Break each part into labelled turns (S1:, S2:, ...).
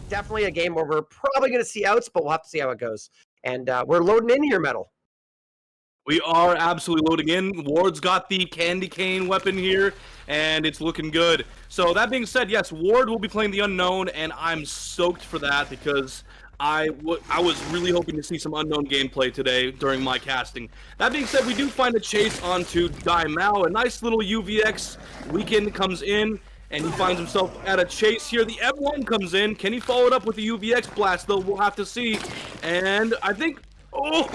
S1: definitely a game where we're probably going to see outs, but we'll have to see how it goes. And we're loading in here, Metal.
S2: We are absolutely loading in. Ward's got the candy cane weapon here, and it's looking good. So that being said, yes, Ward will be playing the Unknown, and I'm stoked for that because I was really hoping to see some Unknown gameplay today during my casting. That being said, we do find a chase onto Daimao. A nice little UVX weekend comes in, and he finds himself at a chase here. The M1 comes in. Can he follow it up with the UVX blast, though? We'll have to see. And I think... Oh,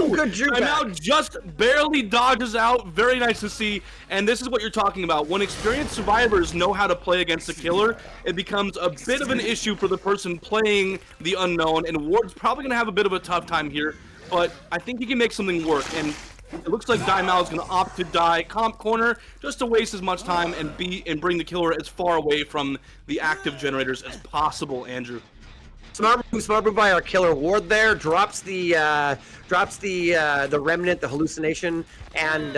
S1: good drew back.
S2: Now just barely dodges out. Very nice to see. And this is what you're talking about. When experienced survivors know how to play against a killer, it becomes a bit of an issue for the person playing the Unknown. And Ward's probably going to have a bit of a tough time here. But I think he can make something work. And it looks like Daimao is going to opt to die comp corner just to waste as much time and bring the killer as far away from the active generators as possible, Andrew.
S1: Smart move by our killer. Ward there drops the remnant, the hallucination, and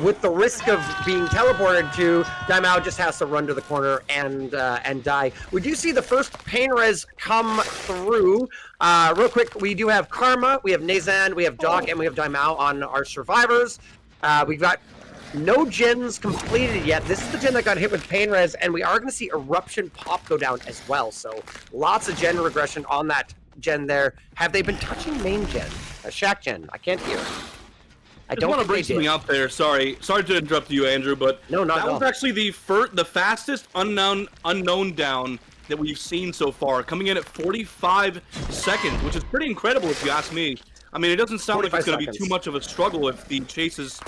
S1: with the risk of being teleported to, Daimao just has to run to the corner and die. We do see the first pain res come through. Real quick, we do have Karma, we have Nazan, we have Doc, and we have Daimao on our survivors. We've got no gens completed yet. This is the gen that got hit with pain res, and we are going to see eruption pop go down as well. So lots of gen regression on that gen there. Have they been touching main gen? Shack gen? I can't hear.
S2: I don't want to bring something up there. Sorry to interrupt you, Andrew, but
S1: no,
S2: that was actually the fastest unknown down that we've seen so far, coming in at 45 seconds, which is pretty incredible if you ask me. I mean, it doesn't sound like it's going to be too much of a struggle if the chases,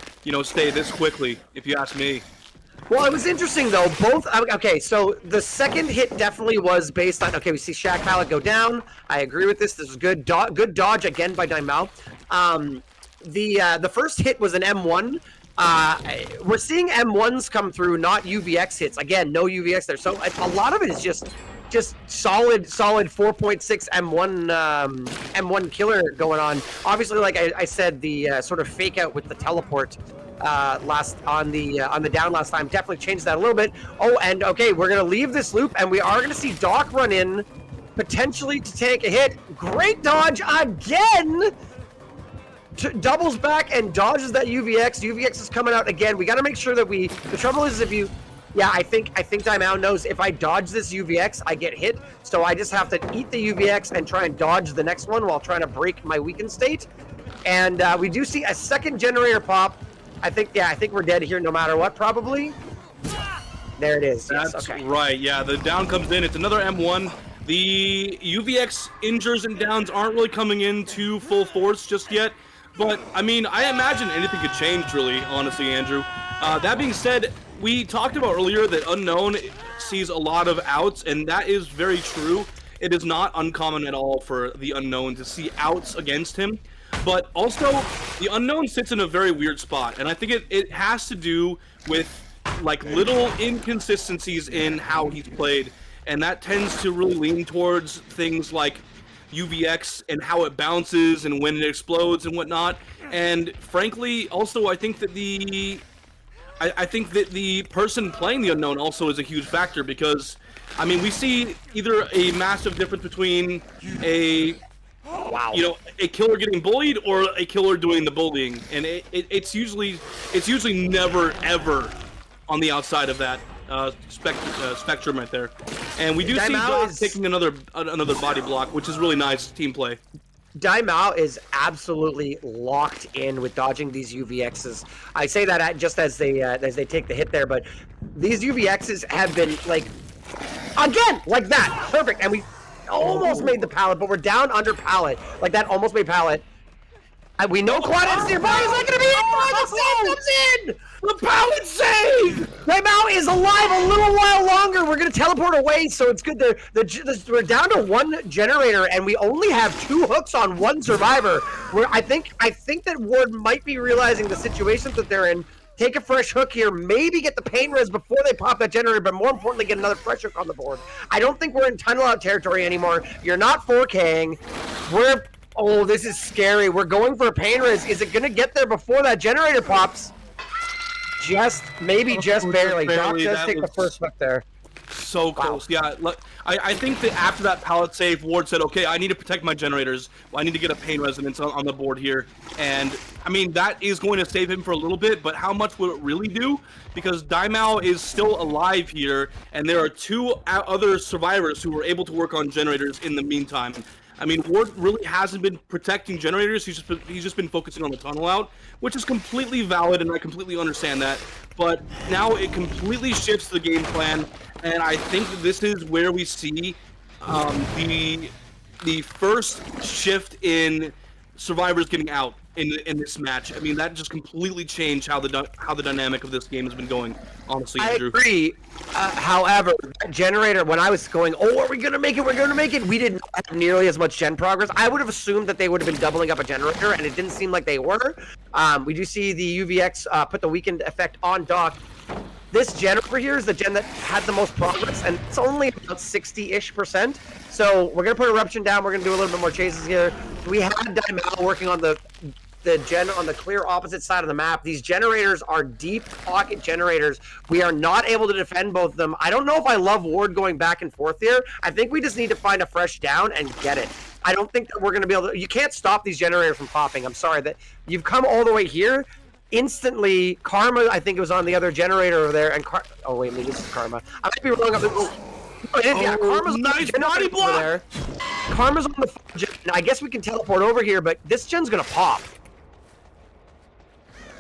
S2: stay this quickly, if you ask me.
S1: Well, it was interesting, though. Okay, so the second hit definitely was based on, okay, we see Shack pallet go down. I agree with this. This is good. Good dodge again by Daimao. The first hit was an M1. We're seeing M1s come through, not UVX hits. Again, no UVX there. So a lot of it is just solid 4.6 M1 killer going on. Obviously, like I said, the sort of fake out with the teleport on the down last time definitely changed that a little bit. Oh, and okay, we're gonna leave this loop, and we are gonna see Doc run in potentially to take a hit. Great dodge again. Doubles back and dodges that UVX. UVX is coming out again. We got to make sure that the trouble is if you. Yeah, I think Daimao knows if I dodge this UVX, I get hit. So I just have to eat the UVX and try and dodge the next one while trying to break my weakened state. And we do see a second generator pop. I think we're dead here no matter what, probably. There it is.
S2: That's
S1: yes, okay.
S2: Right. Yeah, the down comes in. It's another M1. The UVX injures and downs aren't really coming in to full force just yet. But, I mean, I imagine anything could change, really, honestly, Andrew. That being said, we talked about earlier that Unknown sees a lot of outs, and that is very true. It is not uncommon at all for the Unknown to see outs against him. But also, the Unknown sits in a very weird spot, and I think it has to do with, like, little inconsistencies in how he's played, and that tends to really lean towards things like UVX and how it bounces and when it explodes and whatnot. And frankly, also I think that the person playing the Unknown also is a huge factor, because I mean, we see either a massive difference between a killer getting bullied or a killer doing the bullying, and it's usually never ever on the outside of that spectrum right there. And we do see Doc taking another body block, which is really nice team play.
S1: Daimao is absolutely locked in with dodging these UVXs. I say that just as they take the hit there, but these UVXs have been like, again, like that, perfect. And we almost made the pallet, but we're down under pallet. Like that almost made pallet. We know Quad is nearby. Is that going to be it? The save comes in! The pallet save! Daimao is alive a little while longer. We're going to teleport away, so it's good. We're down to one generator, and we only have 2 hooks on 1 survivor. I think that Ward might be realizing the situation that they're in. Take a fresh hook here, maybe get the pain res before they pop that generator, but more importantly, get another fresh hook on the board. I don't think we're in tunnel out territory anymore. You're not 4K'ing. Oh, this is scary. We're going for a pain res. Is it going to get there before that generator pops? Just barely. Doc does take the first hook there.
S2: So close. Wow. Yeah, I think that after that pallet save, Ward said, okay, I need to protect my generators. I need to get a pain resonance on the board here. And, I mean, that is going to save him for a little bit, but how much will it really do? Because Daimao is still alive here, and there are 2 other survivors who were able to work on generators in the meantime. I mean, Ward really hasn't been protecting generators. He's just been focusing on the tunnel out, which is completely valid, and I completely understand that. But now it completely shifts the game plan, and I think this is where we see the first shift in survivors getting out in this match. I mean, that just completely changed how the dynamic of this game has been going. Honestly, Andrew.
S1: I agree. However, that generator, when I was going, oh, are we gonna make it? We're gonna make it. We didn't have nearly as much gen progress. I would have assumed that they would have been doubling up a generator, and it didn't seem like they were. We do see the UVX put the weakened effect on Doc. This gen over here is the gen that had the most progress, and it's only about 60-ish%. So we're gonna put Eruption down. We're gonna do a little bit more chases here. We had Daimao working on the gen on the clear opposite side of the map. These generators are deep pocket generators. We are not able to defend both of them. I don't know if I love Ward going back and forth here. I think we just need to find a fresh down and get it. I don't think that we're going to be able to... You can't stop these generators from popping. I'm sorry that you've come all the way here. Instantly, Karma, I think it was on the other generator over there, and oh wait, maybe this is Karma. I might be wrong. Yeah, Karma's
S2: nice
S1: on the
S2: body block
S1: there. Karma's on the gen. I guess we can teleport over here, but this gen's gonna pop.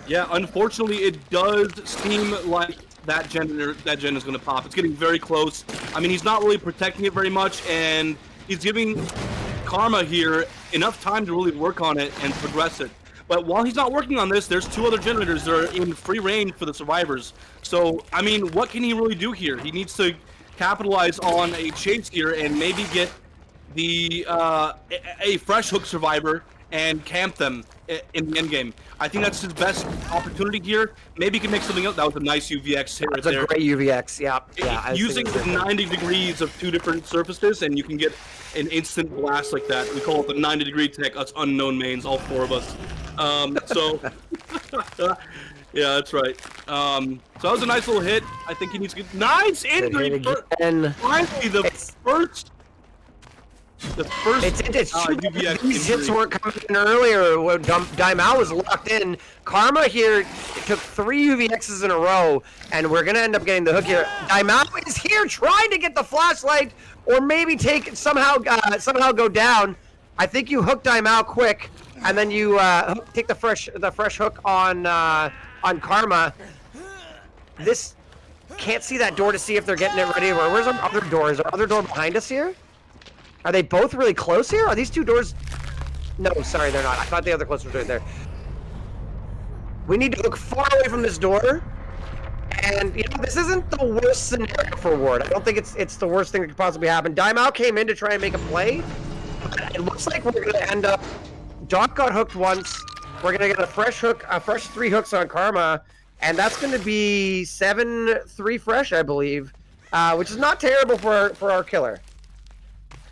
S2: Yeah, unfortunately, it does seem like that gen is going to pop. It's getting very close. I mean, he's not really protecting it very much, and he's giving Karma here enough time to really work on it and progress it. But while he's not working on this, there's 2 other generators that are in free range for the survivors. So, I mean, what can he really do here? He needs to capitalize on a chase here and maybe get the a fresh hook survivor and camp them in the end game. I think that's his best opportunity here. Maybe he can make something else. That was a nice UVX hit right there.
S1: That's a great UVX, yeah.
S2: Using 90 degrees of 2 different surfaces, and you can get an instant blast like that. We call it the 90-degree tech, us unknown mains, all 4 of us. Yeah, that's right. So that was a nice little hit. I think he needs to get... Nice injury! Finally, the first UVX
S1: these hits weren't coming in earlier when Daimao was locked in. Karma here took 3 UVXs in a row, and we're gonna end up getting the hook here. Daimao is here trying to get the flashlight, or maybe take somehow go down. I think you hook Daimao quick, and then you take the fresh hook on Karma. This can't see that door to see if they're getting it ready. Where's our other door? Is our other door behind us here? Are they both really close here? Are these 2 doors? No, sorry, they're not. I thought the other close was right there. We need to look far away from this door. And, you know, this isn't the worst scenario for Ward. I don't think it's the worst thing that could possibly happen. Daimao came in to try and make a play. But it looks like we're going to end up... Doc got hooked once. We're going to get a fresh 3 hooks on Karma. And that's going to be 7-3 fresh, I believe. Which is not terrible for our killer.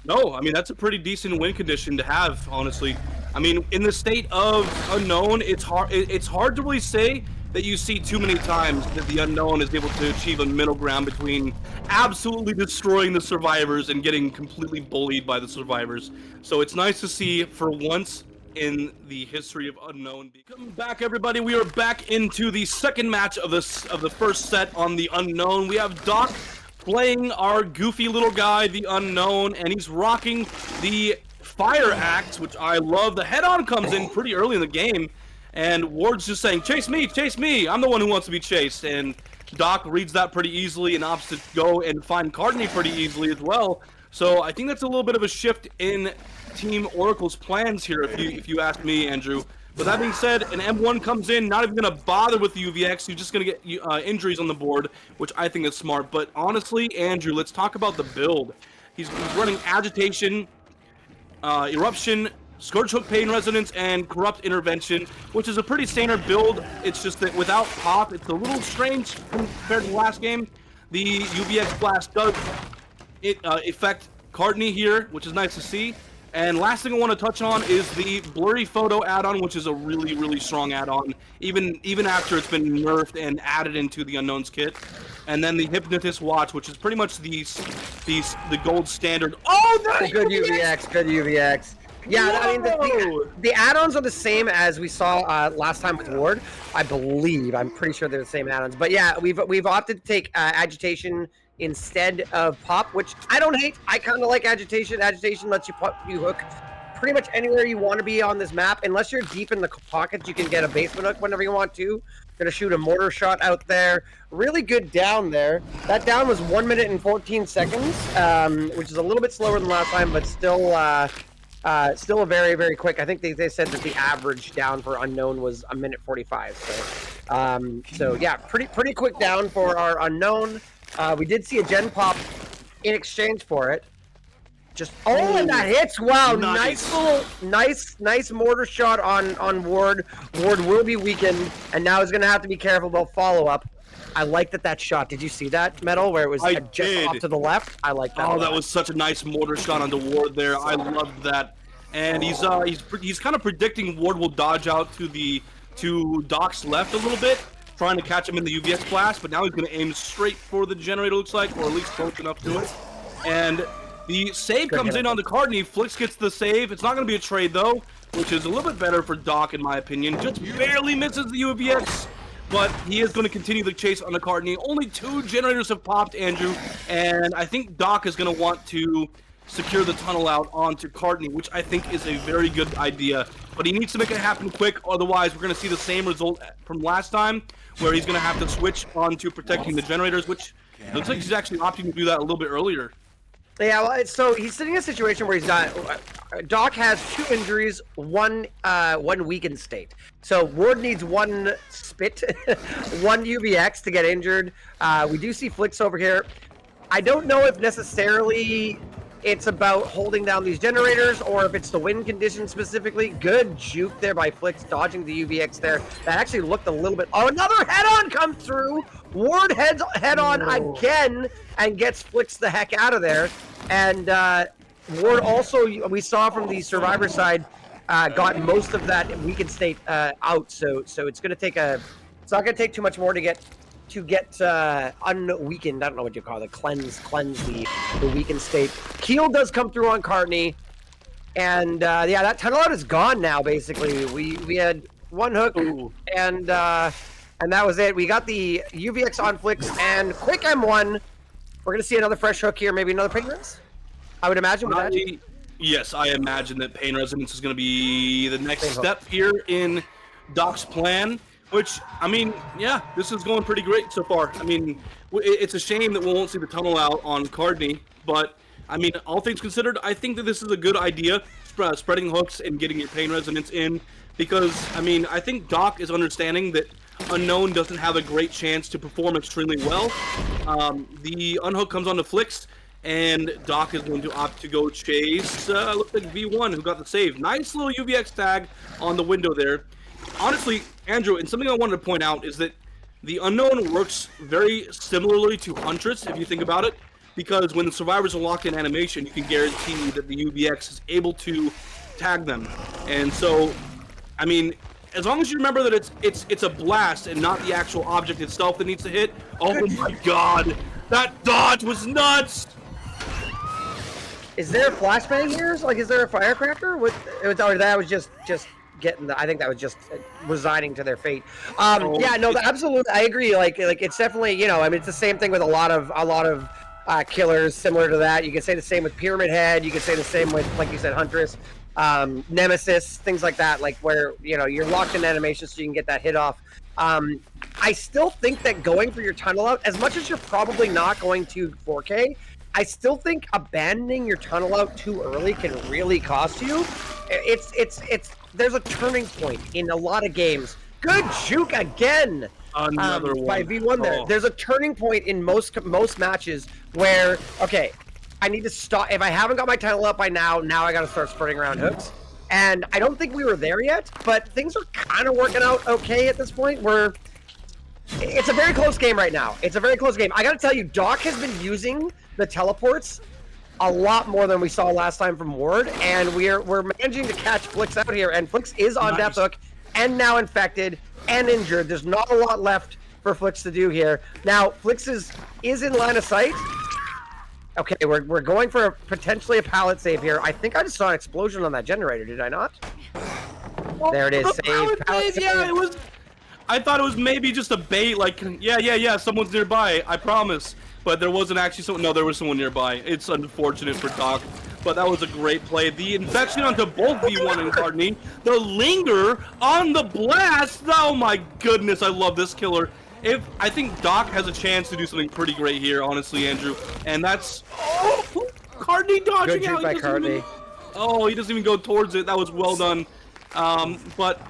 S2: No, I mean, that's a pretty decent win condition to have, honestly. I mean, in the state of Unknown, it's hard to really say that you see too many times that the Unknown is able to achieve a middle ground between absolutely destroying the survivors and getting completely bullied by the survivors. So it's nice to see, for once in the history of Unknown. Welcome back, everybody. We are back into the second match of the first set on the Unknown. We have Doc playing our goofy little guy, the Unknown, and he's rocking the fire axe, which I love. The head-on comes in pretty early in the game, and Ward's just saying, chase me, I'm the one who wants to be chased, and Doc reads that pretty easily and opts to go and find Cardiney pretty easily as well. So I think that's a little bit of a shift in Team Oracle's plans here, if you ask me, Andrew. With that being said, an M1 comes in, not even going to bother with the UVX. You're just going to get injuries on the board, which I think is smart. But honestly, Andrew, let's talk about the build. He's running Agitation, Eruption, Scourge Hook Pain Resonance, and Corrupt Intervention, which is a pretty standard build. It's just that without Pop, it's a little strange compared to the last game. The UVX Blast does affect Cardiney here, which is nice to see. And last thing I want to touch on is the blurry photo add-on, which is a really, really strong add-on, even after it's been nerfed and added into the Unknown's kit. And then the Hypnotist Watch, which is pretty much the gold standard. Oh,
S1: good UVX, good UVX. Yeah, I mean, the add-ons are the same as we saw last time with Ward, I believe. I'm pretty sure they're the same add-ons. But yeah, we've opted to take Agitation instead of Pop, which I don't hate. I kind of like Agitation. Agitation lets you hook pretty much anywhere you want to be on this map. Unless you're deep in the pockets, you can get a basement hook whenever you want to. Gonna shoot a mortar shot out there. Really good down there. That down was 1 minute and 14 seconds, which is a little bit slower than last time, but still a very, very quick. I think they said that the average down for Unknown was 1 minute 45. So yeah, pretty quick down for our Unknown. We did see a gen pop in exchange for it. And that hits! Wow, nice mortar shot on Ward. Ward will be weakened, and now he's gonna have to be careful about follow up. I like that shot. Did you see that, Metal, where it was just off to the left? I like that.
S2: Oh, that was such a nice mortar shot onto Ward there. I loved that. And he's kind of predicting Ward will dodge out to Doc's left a little bit, trying to catch him in the UVX blast, but now he's going to aim straight for the generator, looks like, or at least close enough to it. And the save comes in on the Cardiney. Flix gets the save. It's not going to be a trade, though, which is a little bit better for Doc, in my opinion. Just barely misses the UVX, but he is going to continue the chase on the Cardiney. Only 2 generators have popped, Andrew, and I think Doc is going to want to secure the tunnel out onto Cardiney, which I think is a very good idea. But he needs to make it happen quick, otherwise we're going to see the same result from last time, where he's going to have to switch onto protecting the generators, which looks like he's actually opting to do that a little bit earlier.
S1: Yeah, well, so he's sitting in a situation where he's got Doc has 2 injuries, one weakened state. So Ward needs 1 spit, 1 UVX to get injured. We do see Flix over here. I don't know if necessarily it's about holding down these generators or if it's the wind condition specifically. Good juke there by Flix, dodging the UVX there. That actually looked a little bit... Oh, another head-on comes through! Ward head-on again and gets Flix the heck out of there. And Ward also, we saw from the Survivor side, got most of that weakened state out. So it's going to take it's not going to take too much more to get unweakened. I don't know what you call it. Cleanse the weakened state. Keel does come through on Cardiney, and yeah, that tunnel out is gone now. Basically, we had 1 hook, and that was it. We got the UVX on Flix and quick M1. We're gonna see another fresh hook here, maybe another pain res. I would imagine. With that.
S2: Yes, I imagine that pain resonance is gonna be the next step here in Doc's plan. Which, I mean, yeah, this is going pretty great so far. I mean, it's a shame that we won't see the tunnel out on Cardiney, but, I mean, all things considered, I think that this is a good idea, spreading hooks and getting your pain resonance in, because, I mean, I think Doc is understanding that Unknown doesn't have a great chance to perform extremely well. The unhook comes on to Flix, and Doc is going to opt to go chase, looks like V1, who got the save. Nice little UVX tag on the window there. Honestly, Andrew, and something I wanted to point out is that the Unknown works very similarly to Huntress, if you think about it, because when the survivors are locked in animation, you can guarantee that the UVX is able to tag them. And so, I mean, as long as you remember that it's a blast and not the actual object itself that needs to hit. Oh my god, that dodge was nuts!
S1: Is there a flashbang here? Like, is there a firecracker? That was just getting I think that was just resigning to their fate. Yeah, no, absolutely, I agree. Like it's definitely, you know, I mean, it's the same thing with a lot of killers similar to that. You can say the same with Pyramid Head. You can say the same with, like you said, Huntress, Nemesis, things like that. Like where, you know, you're locked in animation so you can get that hit off. I still think that going for your tunnel out, as much as you're probably not going to 4K, I still think abandoning your tunnel out too early can really cost you. There's a turning point in a lot of games. Good juke again.
S2: Another one.
S1: By V1 there. There's a turning point in most matches where, okay, I need to stop. If I haven't got my tunnel up by now I got to start spreading around hooks. And I don't think we were there yet, but things are kind of working out okay at this point. It's a very close game right now. It's a very close game. I got to tell you, Doc has been using the teleports a lot more than we saw last time from Ward, and we're managing to catch Flix out here, and Flix is on Death Hook, and now infected, and injured. There's not a lot left for Flix to do here. Now, Flix is in line of sight. Okay, we're going for potentially a pallet save here. I think I just saw an explosion on that generator, did I not? There it is, save. Pallet save.
S2: Yeah, it was. I thought it was maybe just a bait, like, yeah, someone's nearby, I promise. But there wasn't actually someone, no, there was someone nearby. It's unfortunate for Doc, but that was a great play. The infection onto both V1 and Cardney. The linger on the blast. Oh my goodness, I love this killer. I think Doc has a chance to do something pretty great here, honestly, Andrew. And that's, oh, Cardney dodging
S1: Good
S2: out.
S1: shoot by Cardney.
S2: He doesn't even go towards it. That was well done. But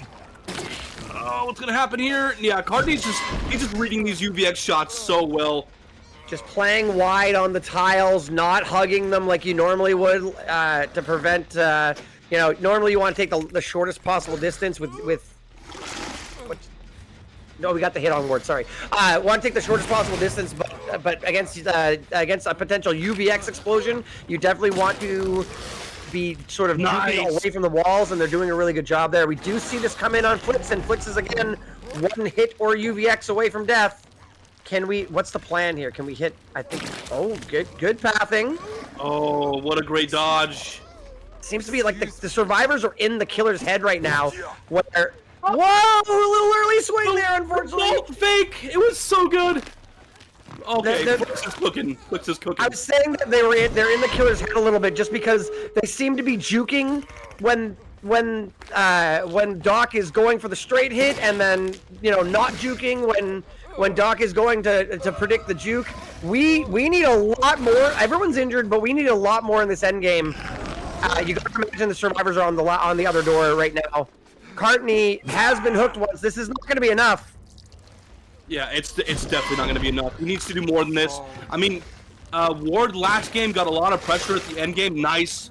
S2: what's gonna happen here? Yeah, Cardney's he's just reading these UVX shots so well.
S1: Just playing wide on the tiles, not hugging them like you normally would to prevent, you know, normally you want to take the shortest possible distance with no, we got the hit on Ward, sorry. Want to take the shortest possible distance, but against a potential UVX explosion, you definitely want to be sort of juking away from the walls, and they're doing a really good job there. We do see this come in on Flix, and Flix is again one hit or UVX away from death. Can we, what's the plan here? Can we hit, I think, oh, good pathing.
S2: Oh, what a great dodge.
S1: Seems to be like the survivors are in the killer's head right now, where, whoa, a little early swing there, unfortunately.
S2: Fake, it was so good. Okay, Flix is cooking. Flix is cooking.
S1: I was saying that they're in the killer's head a little bit just because they seem to be juking when Doc is going for the straight hit, and then, you know, not juking when Doc is going to predict the juke. We need a lot more. Everyone's injured, but we need a lot more in this end game. You got to imagine the survivors are on the other door right now. Cardney has been hooked once. This is not going to be enough.
S2: Yeah, it's definitely not going to be enough. He needs to do more than this. I mean, Ward last game got a lot of pressure at the end game. Nice.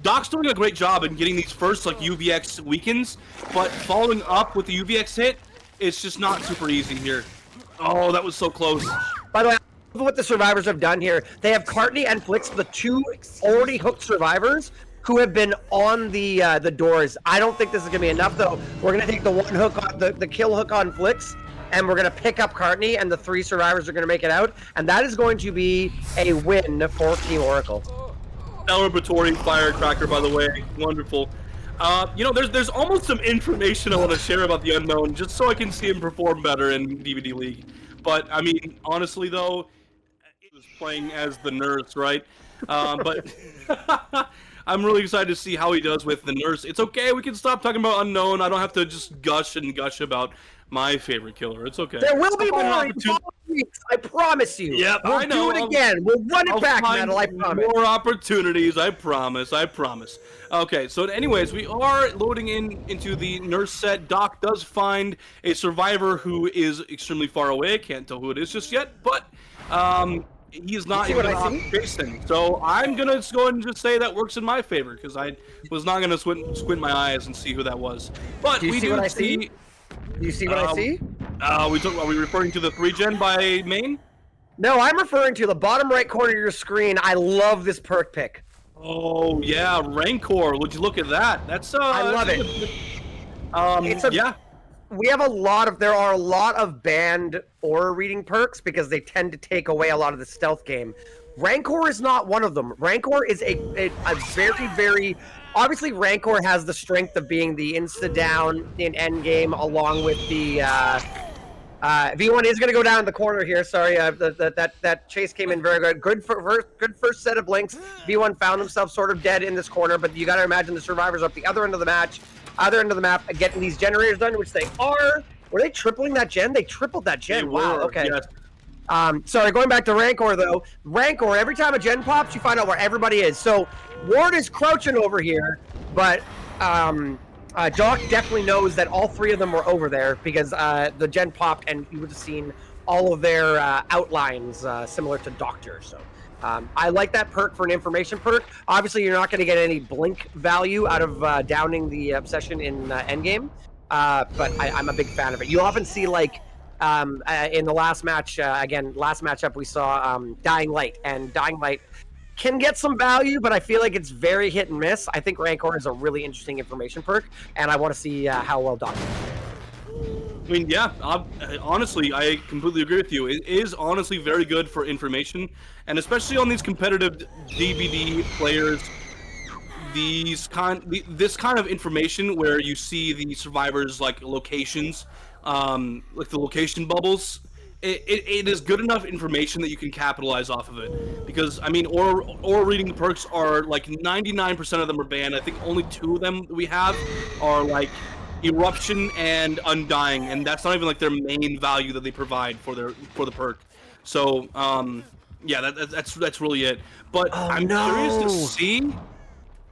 S2: Doc's doing a great job in getting these first like UVX weakens, but following up with the UVX hit, it's just not super easy here. Oh, that was so close.
S1: By the way, I love what the survivors have done here. They have Cardney and Flix, the two already hooked survivors, who have been on the doors. I don't think this is gonna be enough though. We're gonna take the one hook on the kill hook on Flix, and we're gonna pick up Cardney, and the three survivors are gonna make it out, and that is going to be a win for Team Oracle.
S2: Celebratory firecracker, by the way, wonderful. You know, there's almost some information I want to share about the Unknown, just so I can see him perform better in DBDLeague. But I mean, honestly though, he was playing as the Nurse, right? But I'm really excited to see how he does with the Nurse. It's okay, we can stop talking about Unknown. I don't have to just gush about my favorite killer. It's okay.
S1: There will be more in 4 weeks, I promise you.
S2: Yep,
S1: we'll
S2: I know.
S1: do it again. We'll run it back, Metal, I promise.
S2: More opportunities, I promise. Okay, so anyways, we are loading into the Nurse set. Doc does find a survivor who is extremely far away. Can't tell who it is just yet, but he is not even facing. So I'm gonna just go ahead and just say that works in my favor, because I was not gonna squint my eyes and see who that was. But
S1: do you see what I see? Do you see what I see?
S2: Are we referring to the 3-gen by main?
S1: No, I'm referring to the bottom right corner of your screen. I love this perk pick.
S2: Oh yeah, Rancor. Would you look at that? That's
S1: I love it.
S2: Yeah.
S1: There are a lot of banned aura reading perks because they tend to take away a lot of the stealth game. Rancor is not one of them. Rancor is a very, very... Obviously, Rancor has the strength of being the insta-down in endgame, along with the... V1 is going to go down in the corner here. Sorry, that chase came in very good. Good first set of blinks. V1 found himself sort of dead in this corner, but you got to imagine the survivors are up the other end of the map, getting these generators done, which they are. Were they tripling that gen? They tripled that gen. Wow. Okay. Yes. Sorry, going back to Rancor though. Rancor, every time a gen pops, you find out where everybody is. So Ward is crouching over here, but Doc definitely knows that all three of them were over there because the gen popped, and you would have seen all of their outlines similar to Doctor. So I like that perk for an information perk. Obviously, you're not going to get any blink value out of downing the obsession in endgame, but I'm a big fan of it. You often see, like, in the last match, last matchup, we saw Dying Light, and Dying Light can get some value, but I feel like it's very hit and miss. I think Rancor is a really interesting information perk, and I want to see how well Doc does.
S2: I mean, yeah, honestly, I completely agree with you. It is honestly very good for information, and especially on these competitive DBD players, this kind of information where you see the survivors' like locations, like the location bubbles. It is good enough information that you can capitalize off of it. Because I mean, or reading the perks are like 99% of them are banned. I think only 2 of them we have are like Eruption and Undying, and that's not even like their main value that they provide for the perk. So yeah, that's really it. But I'm curious to see.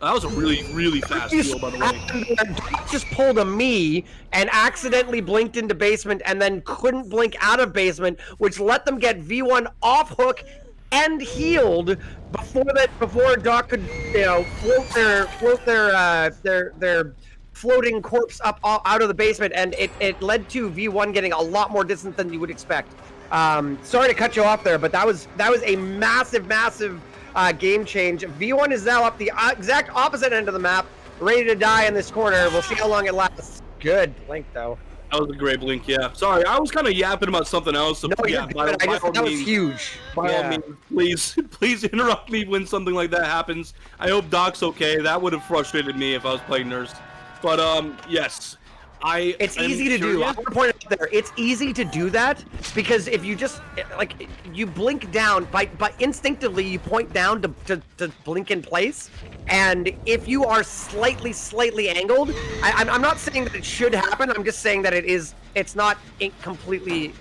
S2: That was a really fast heal, by the way.
S1: Doc just pulled a me and accidentally blinked into basement and then couldn't blink out of basement, which let them get V1 off hook and healed before Doc could, you know, float their floating corpse up out of the basement, and it led to V1 getting a lot more distance than you would expect. Sorry to cut you off there, but that was a massive game change. V1 is now up the exact opposite end of the map, ready to die in this corner. We'll see how long it lasts. Good blink, though.
S2: That was a great blink, yeah. Sorry, I was kind of yapping about something else. So
S1: no,
S2: yeah,
S1: that was huge.
S2: By all means, please interrupt me when something like that happens. I hope Doc's okay. That would have frustrated me if I was playing Nurse. But yes.
S1: It's easy to do. I want to point out there. It's easy to do that because if you just like you blink down, by instinctively you point down to blink in place, and if you are slightly angled, I'm not saying that it should happen. I'm just saying that it's not completely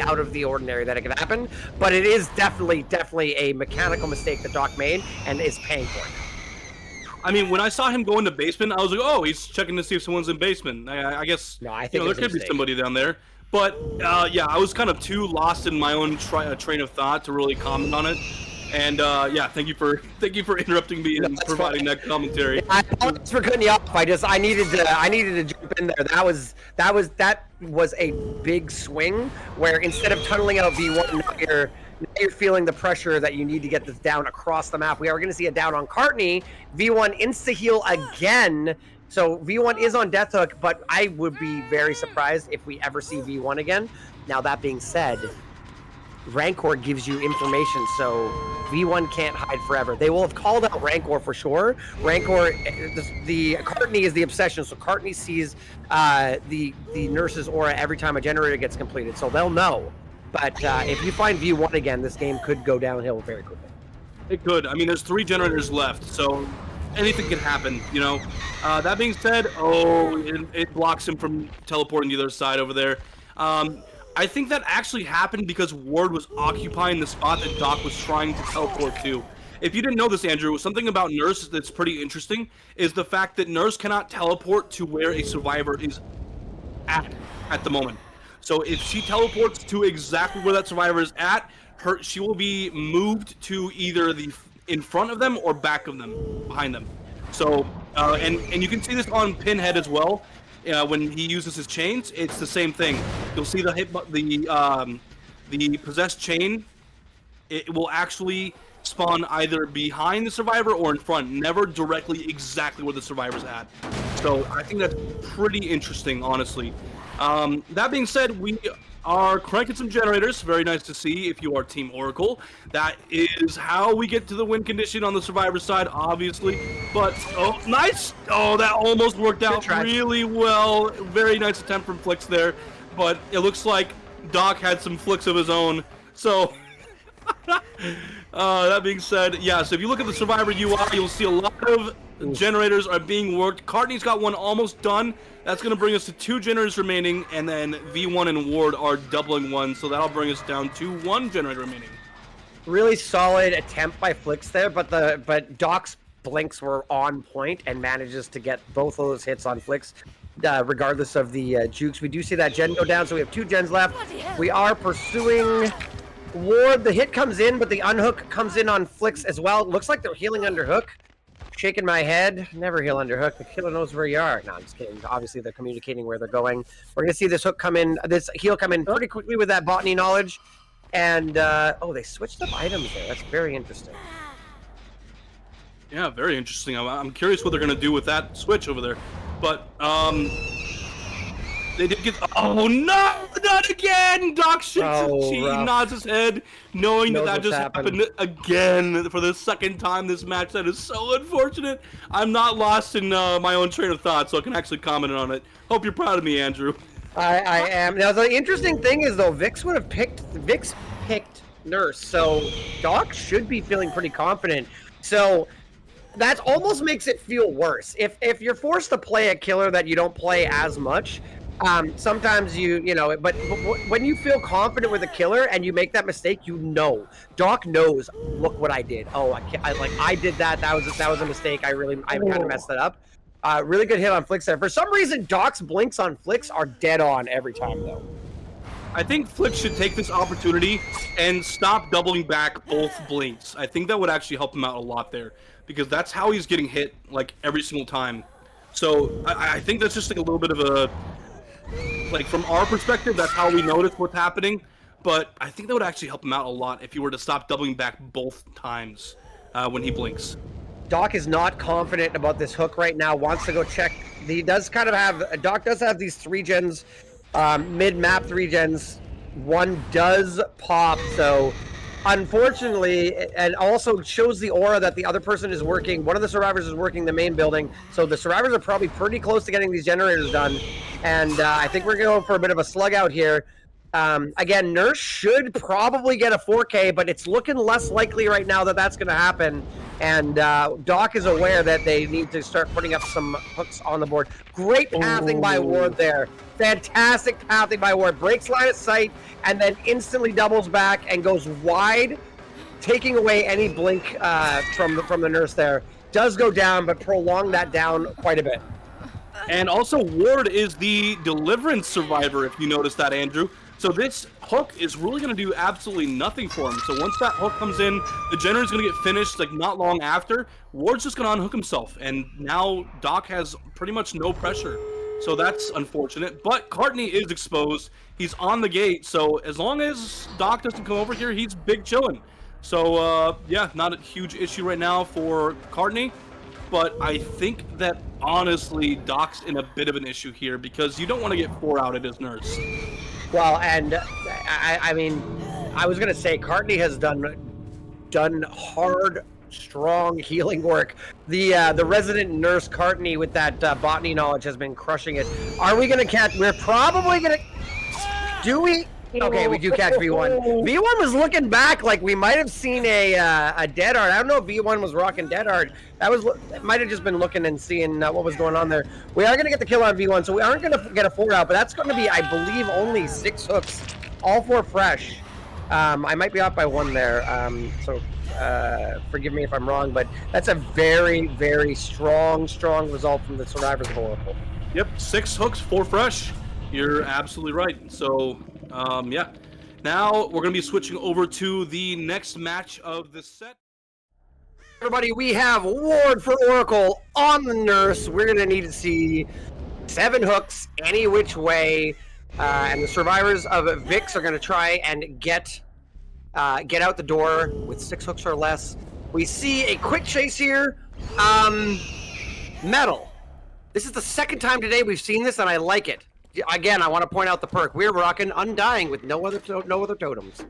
S1: out of the ordinary that it can happen, but it is definitely a mechanical mistake that Doc made and is paying for it.
S2: I mean, when I saw him go into basement, I was like, oh, he's checking to see if someone's in basement. I guess
S1: I think
S2: there could be somebody down there. But yeah, I was kind of too lost in my own train of thought to really comment on it. And yeah, thank you for interrupting me and providing that commentary.
S1: I apologize for cutting you off. I needed to jump in there. That was a big swing where instead of tunneling out V1, now you're feeling the pressure that you need to get this down across the map. We are going to see it down on Cartney. V1 insta-heal again. So V1 is on death hook, but I would be very surprised if we ever see V1 again. Now, that being said, Rancor gives you information, so V1 can't hide forever. They will have called out Rancor for sure. Rancor, the Cartney is the obsession, so Cartney sees the Nurse's aura every time a generator gets completed, so they'll know. But if you find V1 again, this game could go downhill very quickly.
S2: It could. I mean, there's 3 generators left, so anything can happen, you know. That being said, it blocks him from teleporting to the other side over there. I think that actually happened because Ward was occupying the spot that Doc was trying to teleport to. If you didn't know this, Andrew, something about Nurse that's pretty interesting is the fact that Nurse cannot teleport to where a survivor is at the moment. So if she teleports to exactly where that survivor is at, she will be moved to either the in front of them or back of them, behind them. So and you can see this on Pinhead as well. When he uses his chains, it's the same thing. You'll see the possessed chain. It will actually spawn either behind the survivor or in front, never directly exactly where the survivor's at. So I think that's pretty interesting, honestly. That being said, we are cranking some generators. Very nice to see if you are Team Oracle. That is how we get to the win condition on the survivor side, obviously. But, oh, nice! Oh, that almost worked out really well. Very nice attempt from Flix there. But it looks like Doc had some flicks of his own. So, that being said, yeah, so if you look at the survivor UI, you'll see a lot of generators are being worked. Cartney's got one almost done. That's going to bring us to 2 generators remaining, and then V1 and Ward are doubling one, so that'll bring us down to 1 generator remaining.
S1: Really solid attempt by Flix there, but Doc's blinks were on point and manages to get both of those hits on Flix, regardless of the jukes. We do see that gen go down, so we have 2 gens left. We are pursuing Ward. The hit comes in, but the unhook comes in on Flix as well. It looks like they're healing under hook. Shaking my head. Never heal under hook. The killer knows where you are. No, I'm just kidding. Obviously, they're communicating where they're going. We're going to see this heal come in pretty quickly with that botany knowledge. And, oh, they switched up items there. That's very interesting.
S2: Yeah, very interesting. I'm curious what they're going to do with that switch over there. But, they did get... Oh, no! Not again! Doc shakes his cheek, nods his head, knowing that just happened again for the second time this match. That is so unfortunate. I'm not lost in my own train of thought, so I can actually comment on it. Hope you're proud of me, Andrew.
S1: I am. Now, the interesting thing is, though, Vikzz picked Nurse, so Doc should be feeling pretty confident. So that almost makes it feel worse. If you're forced to play a killer that you don't play as much, sometimes you know, but when you feel confident with a killer and you make that mistake, you know, Doc knows, look what I did. Oh, I did that. That was a mistake. I kind of messed that up. Really good hit on Flicks there. For some reason, Doc's blinks on Flicks are dead on every time, though.
S2: I think Flicks should take this opportunity and stop doubling back both blinks. I think that would actually help him out a lot there, because that's how he's getting hit, like, every single time. So I think that's just like a little bit of a, like, from our perspective, that's how we notice what's happening. But I think that would actually help him out a lot if he were to stop doubling back both times when he blinks.
S1: Doc is not confident about this hook right now, wants to go check. He does kind of have, Doc does have these 3 gens, mid-map 3 gens. One does pop, so unfortunately, and also shows the aura that the other person is working. One of the survivors is working the main building, so the survivors are probably pretty close to getting these generators done. And I think we're going for a bit of a slug out here. Again, Nurse should probably get a 4K, but it's looking less likely right now that that's going to happen. And Doc is aware that they need to start putting up some hooks on the board. Great pathing by Ward there. Fantastic pathing by Ward. Breaks line of sight and then instantly doubles back and goes wide, taking away any blink from the Nurse there. Does go down, but prolong that down quite a bit.
S2: And also, Ward is the Deliverance survivor, if you notice that, Andrew. So this hook is really going to do absolutely nothing for him. So once that hook comes in, the generator's going to get finished, like, not long after. Ward's just going to unhook himself, and now Doc has pretty much no pressure. So that's unfortunate. But Cartney is exposed. He's on the gate, so as long as Doc doesn't come over here, he's big chilling. So, yeah, not a huge issue right now for Cartney. But I think that, honestly, Doc's in a bit of an issue here because you don't want to get 4 out at his Nurse.
S1: Well, and I mean, I was gonna say Cartney has done hard, strong healing work. The resident Nurse Cartney with that botany knowledge has been crushing it. Are we gonna catch? We're probably gonna. Do we? Okay, we do catch V1. V1 was looking back like we might have seen a dead hard. I don't know if V1 was rocking dead hard. It might have just been looking and seeing what was going on there. We are going to get the kill on V1, so we aren't going to get a 4 out, but that's going to be, I believe, only 6 hooks, all 4 fresh. I might be off by 1 there, so forgive me if I'm wrong, but that's a very, very strong result from the survivors of Oracle.
S2: Yep, 6 hooks, 4 fresh. You're absolutely right. So, yeah. Now we're going to be switching over to the next match of the set.
S1: Everybody, we have Ward for Oracle on the Nurse. We're going to need to see 7 hooks any which way. And the survivors of Vikzz are going to try and get out the door with 6 hooks or less. We see a quick chase here. Metal. This is the second time today we've seen this, and I like it. Again, I want to point out the perk. We're rocking Undying with no other totems.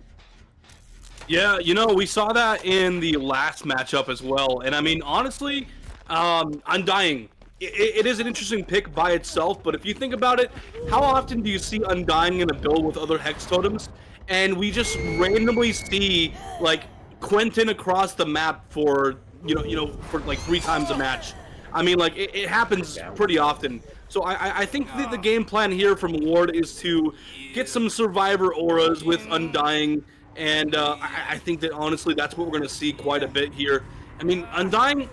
S2: Yeah, you know, we saw that in the last matchup as well. And I mean, honestly, Undying, it is an interesting pick by itself. But if you think about it, how often do you see Undying in a build with other Hex totems? And we just randomly see, like, Quentin across the map for, you know, for like 3 times a match. I mean, like, it happens pretty often. So I think that the game plan here from Ward is to get some survivor auras with Undying, and I think that honestly that's what we're going to see quite a bit here. I mean, Undying,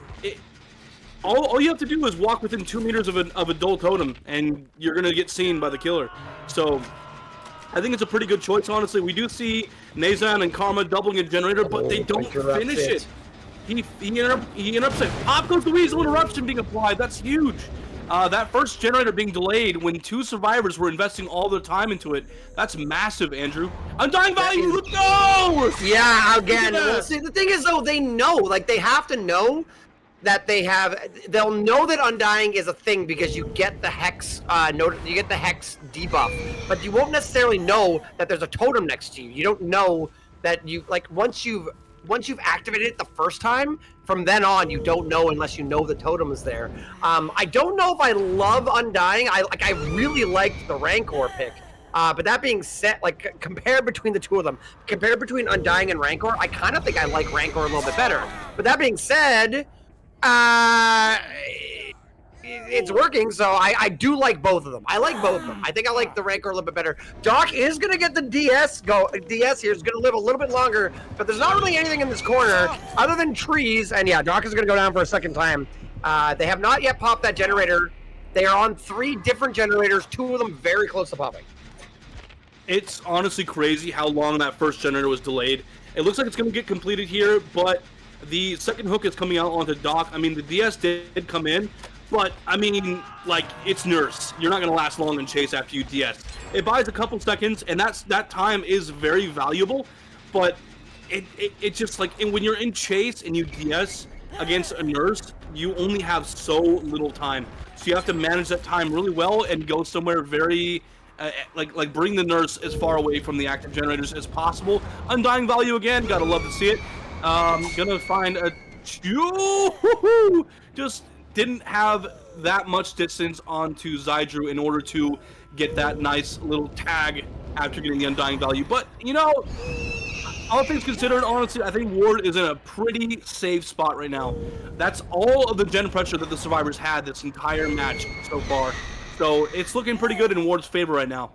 S2: all you have to do is walk within 2 meters of a dull totem, and you're going to get seen by the killer. So I think it's a pretty good choice, honestly. We do see Nazan and Karma doubling a generator, but they don't finish it. He interrupts it. Pop goes the Weasel Interruption being applied. That's huge. That first generator being delayed when 2 survivors were investing all their time into it. That's massive, Andrew. Undying value, let's go!
S1: Yeah, again, well, see, the thing is, though, they know, like, they have to know that they'll know that Undying is a thing because you get the Hex, you get the Hex debuff, but you won't necessarily know that there's a totem next to you. You don't know that once you've activated it the first time, from then on you don't know unless you know the totem is there. I don't know if I love Undying. I really liked the Rancor pick. But that being said, like, compared between the two of them, compared between Undying and Rancor, I kind of think I like Rancor a little bit better. But that being said, it's working, so I do like both of them. I like both of them. I think I like the Rancor a little bit better. Doc is going to get the DS here. Is going to live a little bit longer, but there's not really anything in this corner other than trees. And yeah, Doc is going to go down for a second time. They have not yet popped that generator. They are on 3 different generators, 2 of them very close to popping.
S2: It's honestly crazy how long that first generator was delayed. It looks like it's going to get completed here, but the second hook is coming out onto Doc. I mean, the DS did come in, but, I mean, like, it's Nurse. You're not going to last long in Chase after you DS. It buys a couple seconds, and that time is very valuable, but it just, like, when you're in Chase and you DS against a Nurse, you only have so little time. So you have to manage that time really well and go somewhere very... like bring the Nurse as far away from the active generators as possible. Undying value again, gotta love to see it. Gonna find a just didn't have that much distance onto Zydru in order to get that nice little tag after getting the Undying value. But, you know, all things considered, honestly, I think Ward is in a pretty safe spot right now. That's all of the gen pressure that the survivors had this entire match so far. So it's looking pretty good in Ward's favor right now.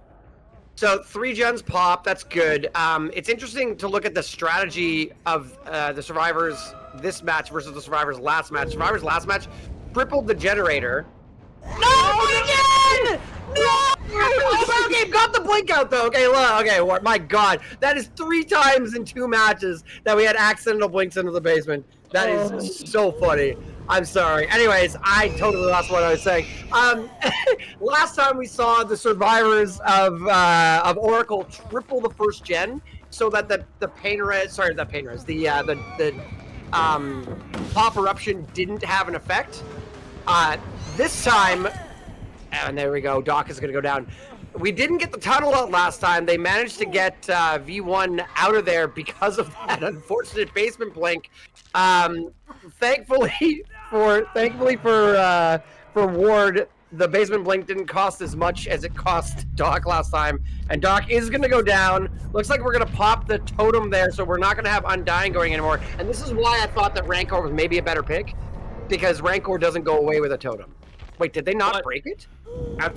S1: So 3 gens pop, that's good. It's interesting to look at the strategy of the survivors this match versus the survivors last match. Survivors last match tripled the generator. No, again! No! Oh, okay, got the blink out though. Okay, look, okay, my God, that is 3 times in 2 matches that we had accidental blinks into the basement. That is so funny. I'm sorry. Anyways, I totally lost what I was saying. Last time we saw the survivors of Oracle triple the first gen, so that the pop eruption didn't have an effect. This time, and there we go. Doc is going to go down. We didn't get the tunnel out last time. They managed to get V1 out of there because of that unfortunate basement blink. Thankfully for Ward, the basement blink didn't cost as much as it cost Doc last time, and Doc is going to go down. Looks like we're going to pop the totem there, so we're not going to have Undying going anymore. And this is why I thought that Rancor was maybe a better pick, because Rancor doesn't go away with a totem. Wait, did they not break it?